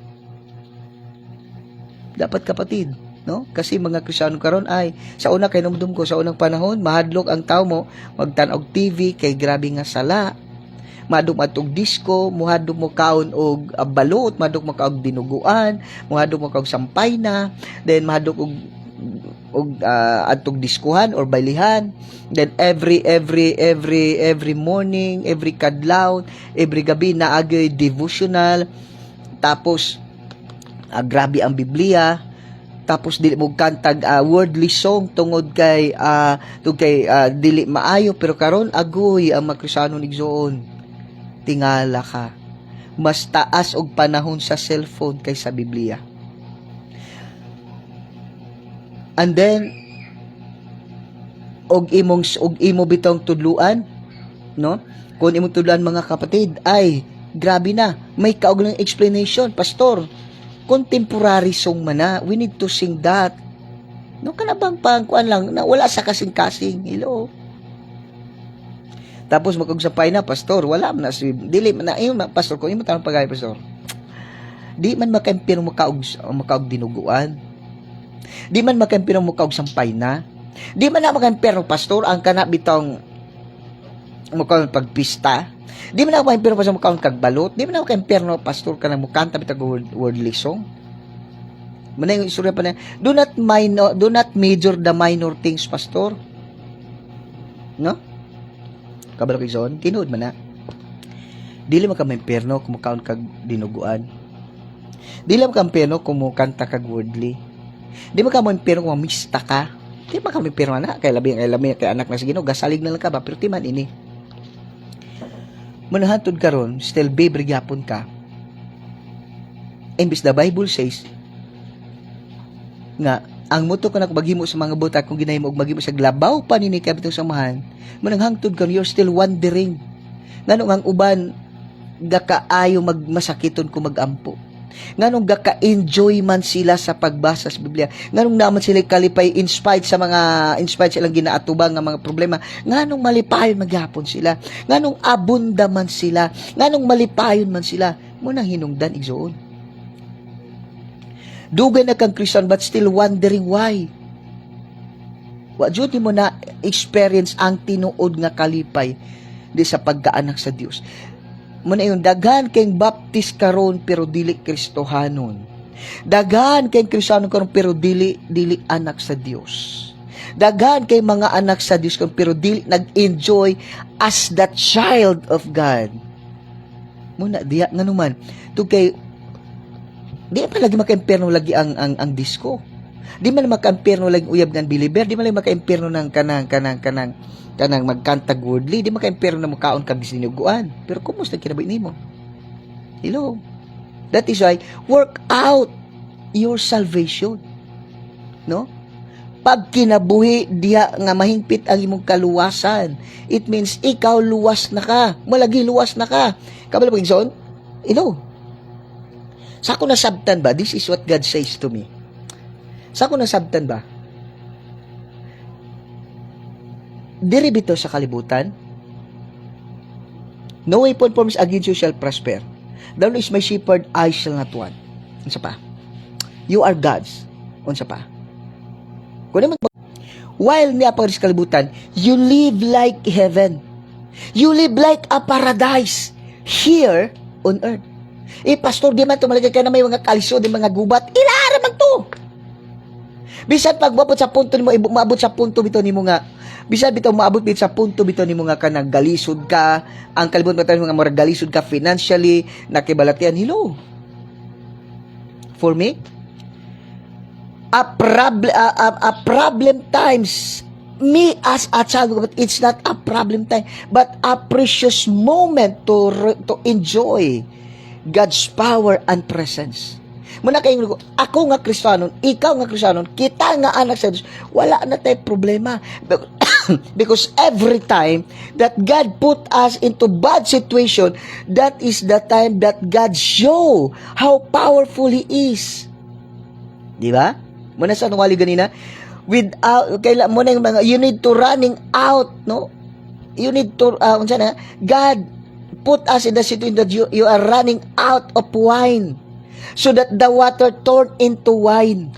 Dapat kapatid, no? Kasi mga Kristiyano karon ay sa una kay numdum ko sa unang panahon, mahadlok ang tao mo magtan-og TV kay grabe nga sala. Madug matog disco, muhadog mo kaon og balot, madug mo kaog dinuguan, muhadog mo kaog sampay na, then mahadog og adtog diskuhan or bailihan. Then every morning, every kadlaw, every gabi naagay devotional. Tapos grabe ang Biblia. Tapos dili mo kantag wordly song tungod kay dili maayo, pero karon agoy ang mga Kristiyano igsoon. Tingala ka, mas taas og panahon sa cellphone kaysa Biblia. And then og imo bitong tudluan, no? Kung imong tudluan mga kapatid, ay grabe na, may kaugnang explanation, pastor. Contemporary song man na, we need to sing that. No, kanabang pangkuan lang na wala sa kasing-kasing. Hello. Tapos magkagsampay na, pastor, wala man na dili man na iyon, pastor, kung imo tanong pagay, pastor. Di man makaimpiro makaog dinuguan. Di man makaimpiro makaog sampay na. Di man na makaimpiro, pastor, ang kana bitong makaog pagpista. Di man na makaimpiro pastor makaog kagbalot. Di man na makaimpiro, pastor, kanang mukanta bitag wordly song. Muna yung istorya pa na, do not major the minor things, pastor. No? Kabalo kay zon, tinuod man na. Dili man ka maimperno kung makaon kag dinuguan. Dili man ka maimperno kung mukanta kag wordly. Di man ka maimperno kung mamista ka. Di man ka maimperno na, kay labi kay anak na sa Ginoo, gasalig na lang ka ba, pero timan ini. Manahantod karon, still baby gyapon ka. Imbis the Bible says nga ang muto ka maghimo sa mga buta kung ginahimo og maghimo sa glabaw pa nini kay bitong samahan, mananghangtod ka, you're still wondering. Nganong ang uban gakaayo magmasakiton kung magampo. Nganong gaka-enjoy man sila sa pagbasa sa Biblia. Nganong naman sila kalipay in spite silang ginaatubang nga mga problema. Nganong malipayon magyapon sila. Nganong abunda man sila. Nganong malipayon man sila. Munang hinungdan igsoon. Dugay na kang Christian but still wondering why. Wa jud mo na experience ang tinuod nga kalipay di sa pagkaanak sa Dios. Muna yung daghan kayong baptist karon pero dili Kristohanon. Daghan kayong Kristiyano karon pero dili anak sa Dios. Daghan kay mga anak sa Dios karon pero dili nag-enjoy as the child of God. Muna diya nganuman to kay di pa lagi maka-imperno lagi ang disco. Di man maka-imperno lagi uyab ng believer, di man lagi maka-imperno ng kanang magkantag wordly, di maka-imperno na makaon kag dinuguan. Pero kumusta kinabuhi nimo? Hello. That is why work out your salvation. No? Pag kinabuhi diya nga mahingpit ang imong kaluwasan, it means ikaw luwas na ka. Malagi luwas na ka. Kabalo pag igsoon? Hello. Sa ako nasabtan ba? This is what God says to me. Sa ako nasabtan ba? Diri bito sa kalibutan, no weapon formed against you shall prosper. Thou is my shepherd, I shall not want. Unsa pa? You are God's. Unsa pa? while niya pa sa kalibutan, you live like heaven. You live like a paradise here on earth. Pastor, di man tumalagay ka na may mga kalisod, mga gubat, ilaramag to. Bisan pag maabot sa punto nimo, maabot sa punto bito nimo nga, bisan bitaw maabot bit sa punto bito nimo nga kanang galisod ka, ang kalibutan mo nga murag galisod ka financially, nakibalatian, hello. For me, a problem times, me as a child, but it's not a problem time, but a precious moment to enjoy God's power and presence. Muna kayo, ako nga Kristiyanon, ikaw nga Kristiyanon, kita nga anak sa Diyos, wala na tayo problema. Because every time that God put us into bad situation, that is the time that God show how powerful He is. Di ba? Muna sa nungali ganina, kailan mo na yung mga, you need to running out, no? You need to, God put us in the situation that you are running out of wine, so that the water turn into wine.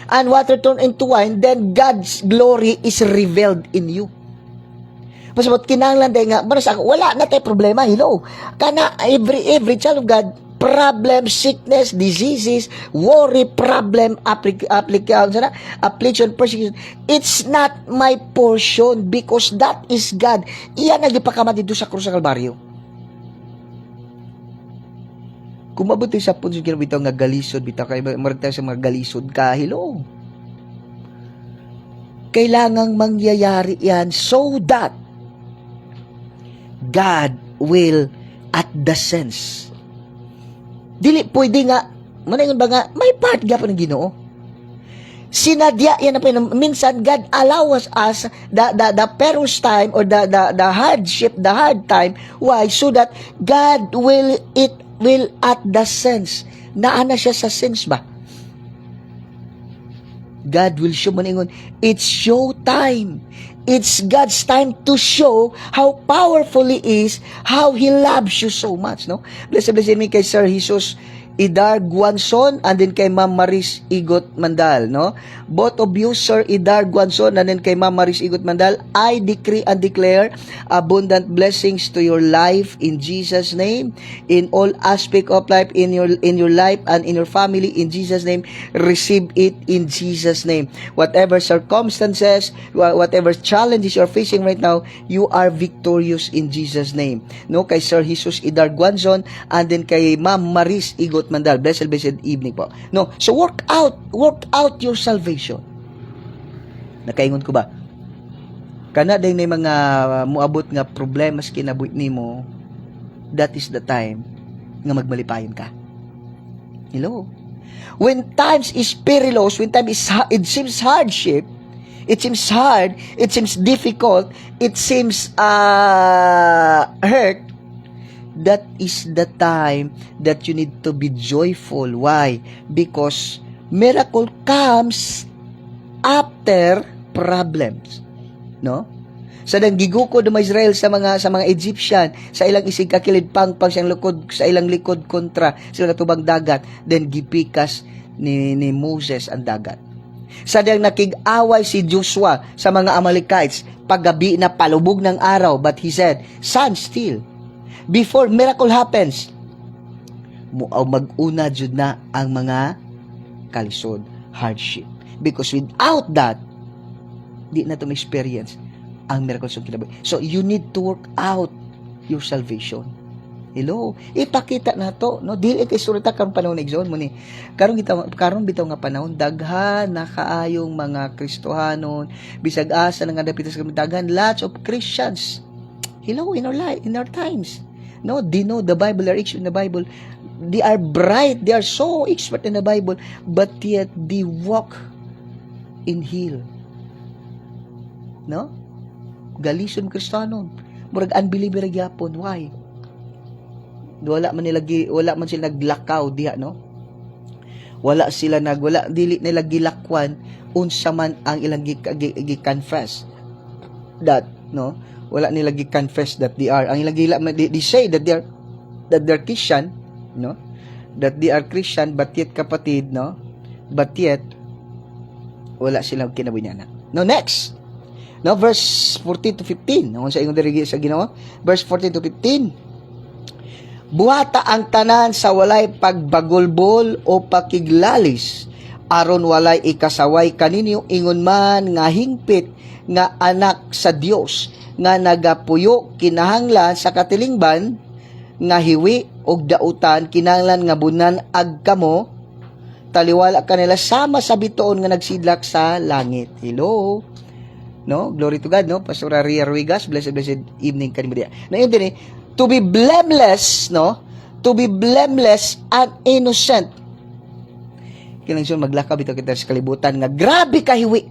And water turn into wine, then God's glory is revealed in you. Pasabot kinahanglan day nga, maras ako, wala na tayo problema, hello. Kana every child of God, problem, sickness, diseases, worry, problem, affliction, persecution, it's not my portion because that is God. Iyan nagipakamat dito sa krus sa Kalbaryo. Kung mabuti sa punso bitaw nga galisod, bitaw kayo maragtay sa mga galisod ka, hello. Kailangang mangyayari yan so that God will at the sense. Dili pwede nga, manayon ba nga, may part ka pa ng Ginoo. Sinadya yan na pa, minsan God allows us the perilous time or the hardship, the hard time. Why? So that God will at the sense. Naana siya sa sense ba? God will show maningon, it's show time. It's God's time to show how powerful He is, how He loves you so much, no? Blessed me kay Sir Jesus Idar Guanson and then kay Ma'am Maris Igot Mandal, no? Both of you, Sir Idar Guanson and then kay Ma'am Maris Igot Mandal, I decree and declare abundant blessings to your life in Jesus' name, in all aspect of life, in your life and in your family, in Jesus' name. Receive it in Jesus' name. Whatever circumstances, whatever challenges you're facing right now, you are victorious in Jesus' name. No, kay Sir Jesus Idar Guanson and then kay Ma'am Maris Igot Mandal. Blessed evening po. No, so work out your salvation. Nakaingon ko ba? Kana day na mga muabot nga problemas kinabuhi nimo, that is the time nga magmalipayon ka. Hello? When times is perilous, when time is it seems hardship, it seems hard, it seems difficult, it seems hurt, that is the time that you need to be joyful. Why? Because miracle comes after problems. No? Sa dang giguko ng Israel sa mga Egyptian, sa ilang isig kakilid pang siyang likod, sa ilang likod kontra sila natubang dagat, then gipikas ni Moses ang dagat. Sa dang nakig-away si Joshua sa mga Amalekites, paggabi na palubog ng araw, but he said, "Stand still." Before miracle happens, mag-una jud na ang mga kalisod, hardship. Because without that, di na to experience ang miracle sa kinabuhi. So you need to work out your salvation. Hello, ipakita na to, no? Dili kay surata karon panahon igsoon mo ni. Karon bitaw nga panahon daghan na kaayong mga Kristohanon, bisag asa nga dapitas kami daghan, lots of Christians. Hello, in our times. No, they know the Bible, they are expert in the Bible. They are bright, they are so expert in the Bible, but yet they walk in hell. No? Galison Kristanon. Murag unbeliever gyapon. Why? Wala man sila naglakaw diha, no? Wala dili nila gilakwan unsa man ang ilang gi-confess that, no? Wala nila gi-confess that they are. Ang ilang they say that they're Christian, no? That they are Christian, but yet kapatid, no? But yet wala silang kinabuhi na. No, next. No, verse 14 to 15. Ang sa ingon diri sa Ginoo, verse 14 to 15. Buhata ang tanan sa walay pagbagolbol o pakiglalis, aron walay ikasaway kaninyo ingon man nga hingpit nga anak sa Dios nga nagapuyo kinahanglan sa katilingban nga hiwi og dautan kinahanglan nga bunan ag kamo taliwala kanila sama sa bituon nga nagsidlak sa langit. Hello. No? Glory to God, no? Pastor Ria Ruigas, blessed evening kanimo diya. No, yun din to be blameless, no? To be blameless and innocent. Kinahanglan maglakaw bitaw kita sa kalibutan nga grabe kahiwi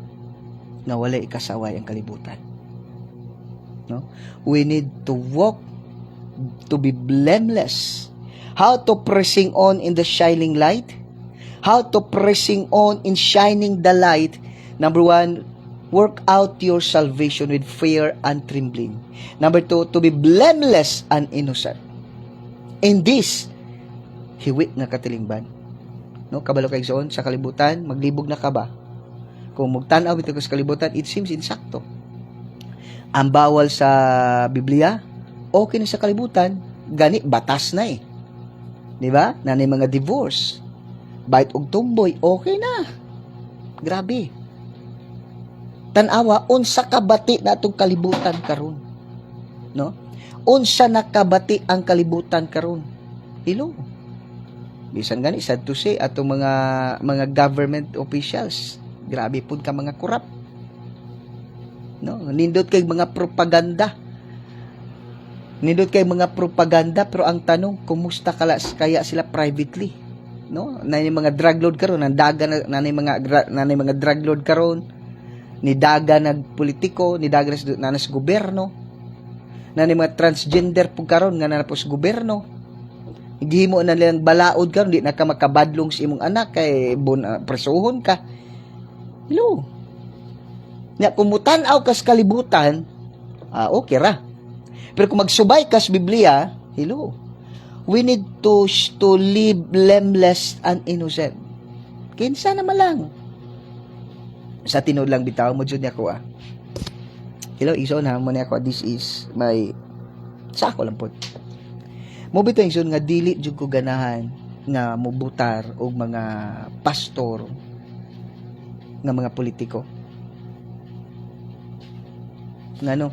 na wala ikasaway ang kalibutan. No? We need to walk to be blameless. How to pressing on in the shining light? How to pressing on in shining the light? Number 1, work out your salvation with fear and trembling. Number 2, to be blameless and innocent. In this, hiwit nga katilingban. No, kabalo kay igsoon sa kalibutan, maglibog na ka ba? Kung magtanaw bitaw ka sa kalibutan, it seems insakto. Ang bawal sa Biblia, okay na sa kalibutan, gani batas na eh. 'Di ba? Nanay mga divorce, bait og tumboy, okay na. Grabe. Tanawa unsa kabati natong kalibutan karon. No? Unsa nakabati ang kalibutan karon. Hello. Bisan gani sad to say atong mga government officials, grabe pud ka mga korap. No, nindot kay mga propaganda. Nindot kay mga propaganda pero ang tanong, kumusta kaya sila privately? No, nanay mga drug lord karon, nanay mga drug lord karon, ni daga nagpolitiko, ni daga nanas gobyerno. Nanay mga transgender pug karon nga nanapos gobyerno. Gihimo na nilang balaod karon, di na ka makabadlong sa imong anak kay presohon ka. Hello. Nya kung mutan-aw ka sa kalibutan, okay ra. Pero kung magsubay ka sa Biblia, hello. We need to live blameless and innocent. Kinsa naman lang. Sa tinud lang bitaw mo jud ako Hello, ison ha mo ni ako, this is my sako lang pod. Mo bitaw ison nga dili jud ko ganahan nga mubutar og mga pastor nga mga politiko. Ngano?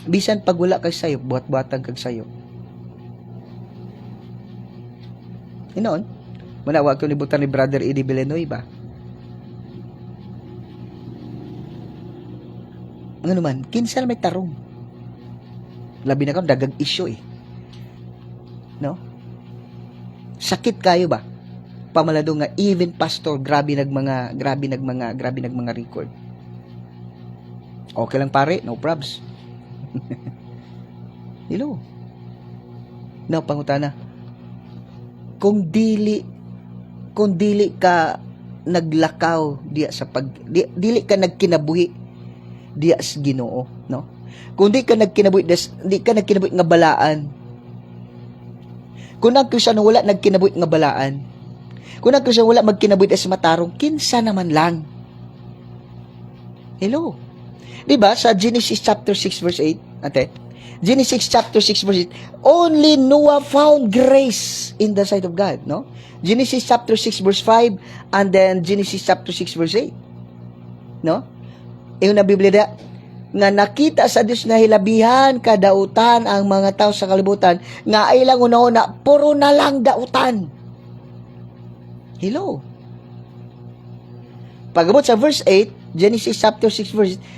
Bisan pag wala kay sayo, buhat-buhatag kag sayo. Inon, manawag ko ni butan ni Brother Eddie Villanueva. Ano man, kinsa may tarong. Labi na kam dagag issue eh. No? Sakit kayo ba? Pamalado nga even pastor grabe nag mga record. Okay lang pare, no probs. Hello. Now, pangutana. Kung dili ka naglakaw diya sa dili ka nagkinabuhi diya sa Ginoo, no? Kung di ka nagkinabuhi nga balaan. Kung ang Kristiyano wala nagkinabuhi nga balaan. Kung ang Kristiyano wala magkinabuhi sa matarong, kinsa naman lang. Hello. Diba sa Genesis chapter 6 verse 8, ate? Genesis chapter 6 verse 8, only Noah found grace in the sight of God, no? Genesis chapter 6 verse 5 and then Genesis chapter 6 verse 8. No? Yung na Biblia nga nakita sa Dios na hilabihan kadautan ang mga tao sa kalibutan nga ay lang una-una puro na lang dautan. Hello. Pagabot sa verse 8, Genesis chapter 6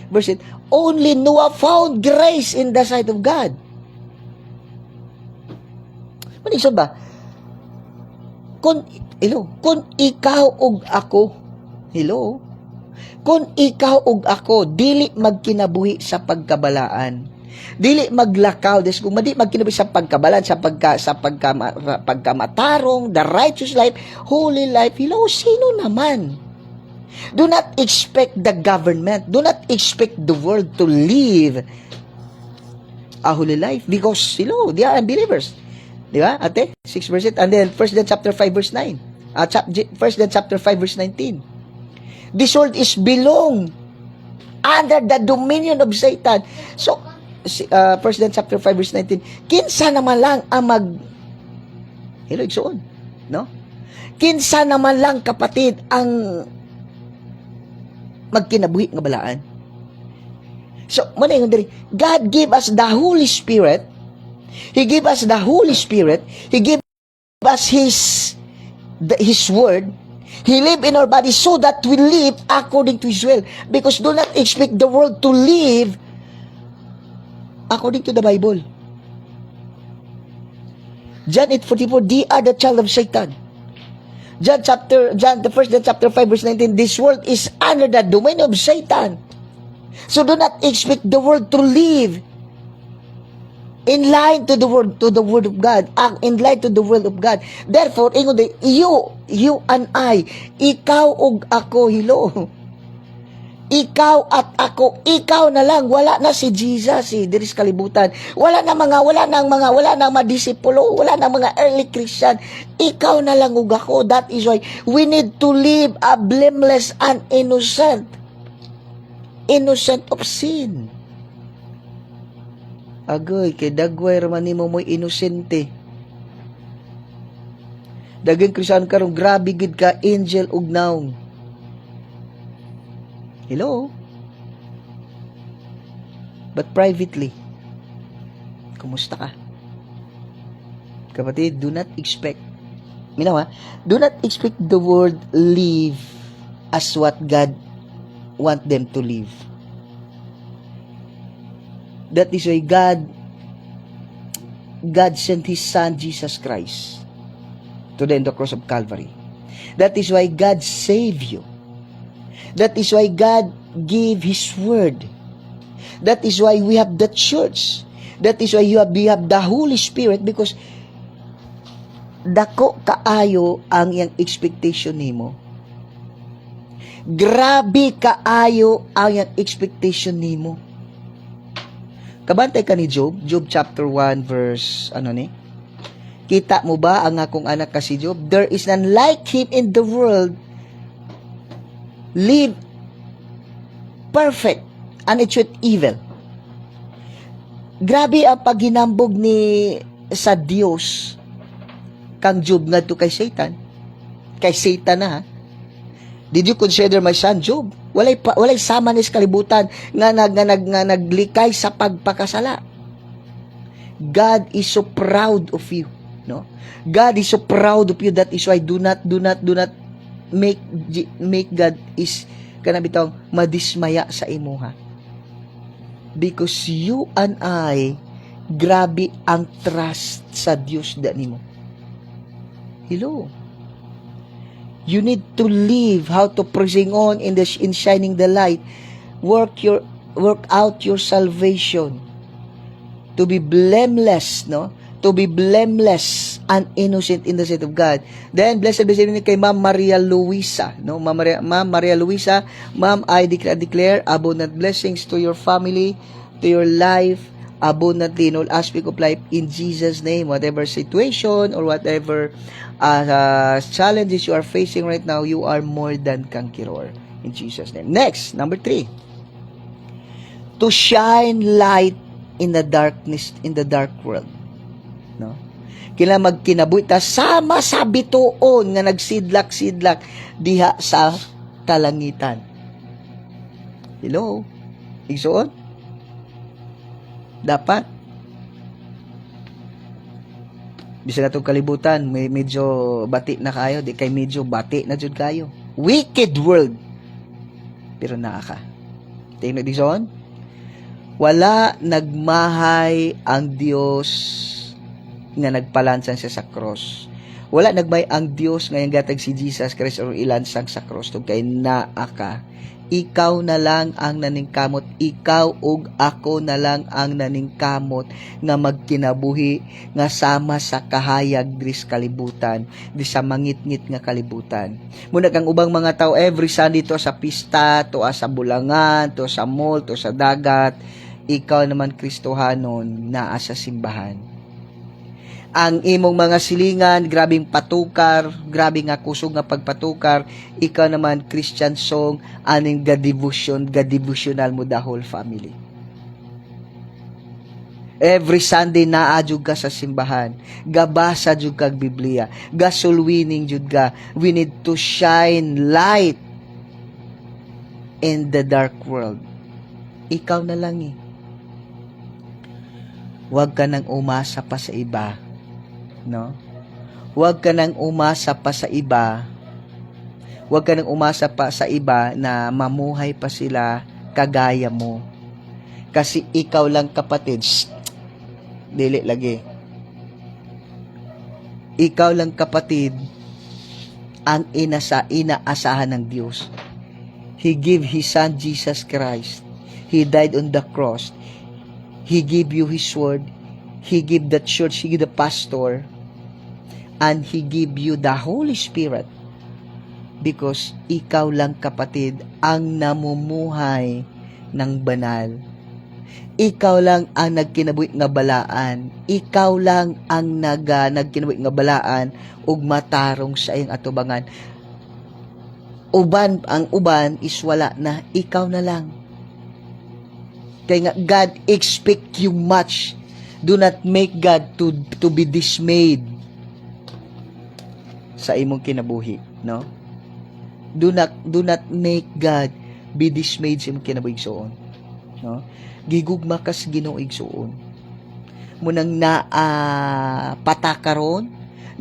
verse 8, only Noah found grace in the sight of God. Manisod ba? Kung ikaw ug ako, hello, kung ikaw ug ako, dili magkinabuhi sa pagkabalaan. Dili maglakaw, des kung madi magkinabuhi sa pagkabalaan, sa pagkamatarong, the righteous life, holy life, hello, sino naman? Do not expect the government, do not expect the world to live a holy life because, hello, they are unbelievers. Di ba, ate? 6 verse 8. And then, 1 John chapter 5 verse 9. 1 John chapter 5 verse 19. This world is belong under the dominion of Satan. So, 1 John chapter 5 verse 19, kinsa naman lang ang hello, igsoon, no? Kinsa naman lang, kapatid, ang magkinabuhi nga balaan. So, muna yung diri, God give us the Holy Spirit. He give us the Holy Spirit. He give us His Word. He live in our body so that we live according to His will. Because do not expect the world to live according to the Bible. John 8:44, they are the child of Satan. John 1 John chapter 5 verse 19, this world is under the domain of Satan. So do not expect the world to live in line to the word of God, in line to the will of God. Therefore, you and I, ikaw ug ako, hello. Ikaw at ako, ikaw na lang, wala na si Jesus, diri sa kalibutan. Wala nang mga disipulo, wala nang mga early Christian. Ikaw na lang ug ako. That is why we need to live a blameless and innocent of sin. Agoy, kay dagway raman nimo mo'y inosente. Daghang Kristiyan karon, grabe gid ka, angel ug naong. Hello? But privately, kumusta ka? Kapatid, do not expect, do not expect the world live as what God want them to live. That is why God sent His Son, Jesus Christ, to the cross of Calvary. That is why God saved you. That is why God gave His Word. That is why we have the church. That is why we have the Holy Spirit, because dako kaayo ang iyang expectation nimo. Grabe kaayo ang iyang expectation nimo. Kabantay ka ni Job, Job chapter 1 verse Kita mo ba ang akong anak kasi Job? There is none like him in the world. Live perfect and it should evil. Grabe ang paghinambog sa Dios kang Job ngadto kay Satan. Kay Satan na, ha? Did you consider my son Job? Walay sama ni sa kalibutan nga naglikay sa pagpakasala. God is so proud of you, no? God is so proud of you. That is why do not make God is kanabitang madismaya sa imuha. Because you and I, grabe ang trust sa Dios da nimo. Hello. You need to live how to pressing on in shining the light. Work out your salvation to be blameless, no? To be blameless and innocent in the sight of God. Then, blessed be kay Ma'am Maria Luisa. No? Ma'am Maria Luisa, Ma'am, I declare abundant blessings to your family, to your life, abundantly in all aspect of life, in Jesus' name. Whatever situation or whatever challenges you are facing right now, you are more than conqueror. In Jesus' name. Next, number 3. To shine light in the darkness, in the dark world. No? Kila magkinabuhi ta sama sa bituon nga nagsidlak-sidlak diha sa kalangitan. Hello? Igsuon? Dapat bisan natong kalibutan may medyo bati na kayo, di kay medyo bati na jud kayo. Wicked world. Pero naa ka. Tingnan igsuon? Wala nagmahay ang Dios nga nagpalansan siya sa cross. Wala nagmay ang Dios nga yung gatag si Jesus Christ or ilansang sa cross. Tug kay naa ka. Ikaw na lang ang naningkamot. Ikaw ug ako na lang ang naningkamot nga magkinabuhi nga sama sa kahayag dris kalibutan, di sa mangitngit nga kalibutan. Muna kang ubang mga tao every Sunday to sa pista, to sa bulangan, to sa mall, to sa dagat. Ikaw naman Kristohanon naa sa simbahan. Ang imong mga silingan, grabing patukar, grabe nga kusog nga pagpatukar, ikaw naman Christian song, aning ga-devotional mo the whole family. Every Sunday naadjud ka sa simbahan, gabasa jud kag Biblia, gasulwining jud ka. We need to shine light in the dark world. Ikaw na lang eh. Huwag ka nang umasa pa sa iba. No? Huwag ka nang umasa pa sa iba. Huwag ka nang umasa pa sa iba na mamuhay pa sila kagaya mo. Kasi ikaw lang kapatid, dili lagi. Ikaw lang kapatid ang inaasahan ng Diyos. He gave His Son Jesus Christ. He died on the cross. He gave you His word. He gave the church, He gave the pastor, and He gave you the Holy Spirit. Because ikaw lang kapatid ang namumuhay ng banal. Ikaw lang ang nagkinabuhi nga balaan. Ikaw lang ang nagkinabuhi nga balaan ug matarong sa iyang atubangan. Ang uban is wala na, ikaw na lang. Kaya nga, God expect you much. Do not make God to be dismayed sa imong kinabuhi, no? Do not make God be dismayed sa imong kinabuhi igsoon, no? Gigugma ka sa Ginoo igsoon. Munang patakaron,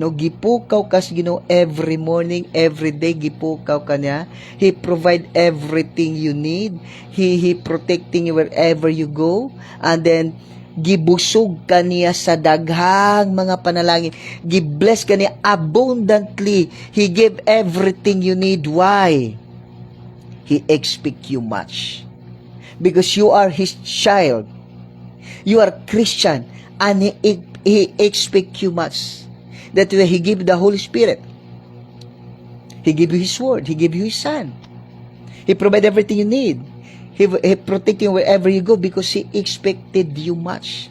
no, gipukaw ka sa Ginoo every morning, every day gipukaw ka niya. He provide everything you need. He protecting you wherever you go. And then gibusog ka niya sa daghang mga panalangin. Gibless ka niya abundantly. He gave everything you need. Why? He expect you much. Because you are His child. You are Christian. And He expect you much. That way, He give the Holy Spirit. He give you His word. He give you His Son. He provide everything you need. He protect you wherever you go because He expected you much.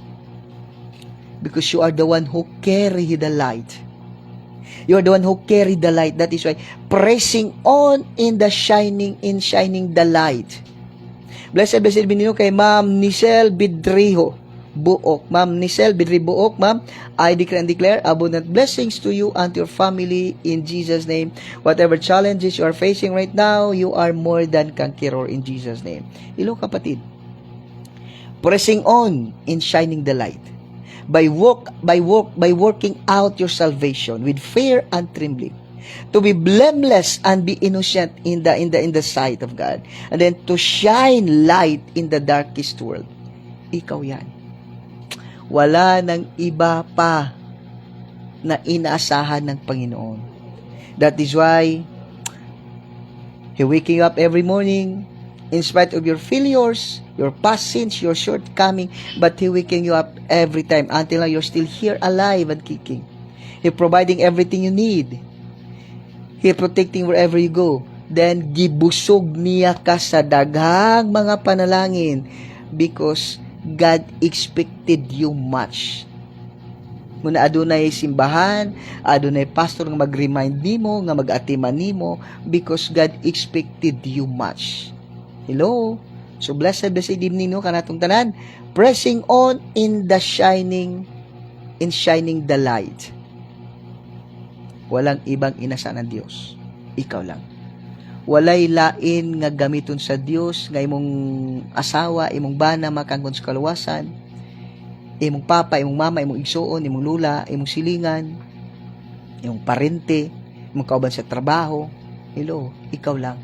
Because you are the one who carry the light. You are the one who carry the light. That is why pressing on in shining the light. Blessed be ninyo kay Ma'am Nisel Bidriho Buok. Ma'am Nisel Bidri Buok, ma'am, I declare abundant blessings to you and to your family in Jesus' name. Whatever challenges you are facing right now, you are more than conqueror in Jesus' name. Ilo kapatid, pressing on in shining the light by working out your salvation with fear and trembling, to be blameless and be innocent in the sight of God, and then to shine light in the darkest world. Ikaw yan. Wala nang iba pa na inaasahan ng Panginoon. That is why He waking you up every morning in spite of your failures, your past sins, your shortcoming, but He waking you up every time until now you're still here alive and kicking. He providing everything you need. He protecting wherever you go. Then gibusog niya ka sa daghang mga panalangin because God expected you much. Muna adunay simbahan, adunay pastor nga mag-remind nimo, nga mag-atiman nimo, because God expected you much. Hello? So blessed evening no kanatong tanan, pressing on in shining the light. Walang ibang inasa ng Diyos. Ikaw lang. Walay lain nga gamiton sa Dios nga imong asawa, imong bana makangkon sa kaluwasan, imong papa, imong mama, imong igsoon, imong lula, imong silingan, imong parente, imong kauban sa trabaho. Hello, ikaw lang.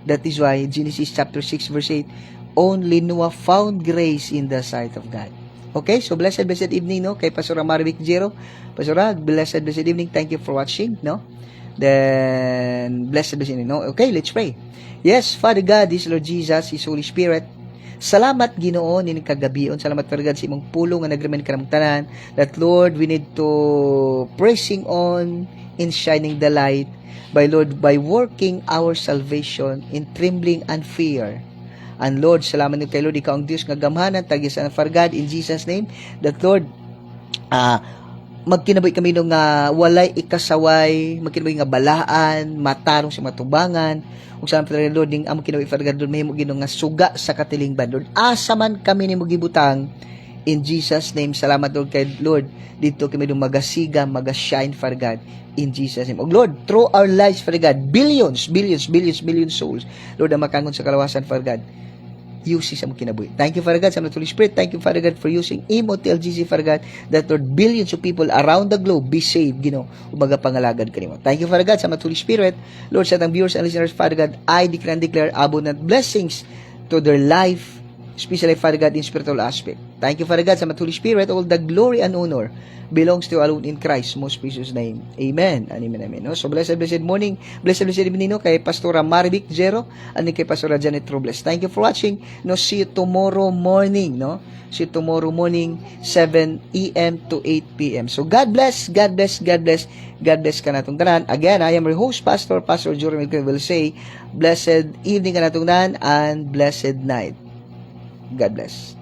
That is why Genesis chapter 6 verse 8, only Noah found grace in the sight of God. Okay, so blessed evening no kay Pastor Marvic Jero. Pastor, blessed evening. Thank you for watching, no? Then, blessed be no? Okay, let's pray. Yes, Father God, this Lord Jesus, His Holy Spirit, salamat Ginoo ni kagabion. Salamat Father God sa imong pulong nga nagremen kanang tanan. That Lord, we need to pressing on in shining the light by working our salvation in trembling and fear. And Lord, salamat ni kay Lord, ikaw ang Diyos nga gamhanan tagisan Father God in Jesus name. That Lord, magkinaboy kami no nga walay ikasaway, magkinaboy nga balaan, matarong sa matubangan, ug sa Father God, Lord, ning amo kinaboy Father God, Lord, mahimo gino nga suga sa katilingban, Lord. Asa man kami nimo gibutang, in Jesus name, salamat Lord kay Lord, dito kami dong magasiga, magashine, Father God, in Jesus name. Og Lord, through our lives, Father God, billions souls, Lord, ang makangon sa kalawasan, Father God, uses sa mga kinabuhi. Thank you, Father God, sa mga Holy Spirit. Thank you, Father God, for using MOTLGC, Father God, that Lord, billions of people around the globe be saved, umaga pangalagad kanimo. Thank you, Father God, sa mga Holy Spirit. Lord, sa atang viewers and listeners, Father God, I declare and declare abundant blessings to their life, especially, Father God, in spiritual aspect. Thank you, Father God, sa mga Holy Spirit. All the glory and honor belongs to you alone in Christ's most precious name. Amen. Amen, amen. No? So, blessed morning. Blessed evening, no? Kay Pastora Marivic Jero and kay Pastora Janet Robles. Thank you for watching. No? See you tomorrow morning, no? See you tomorrow morning, 7 a.m. to 8 p.m. So, God bless ka natong tanan. Again, I am your host, Pastor Jeremy will say, blessed evening ka natong tanan and blessed night. God bless.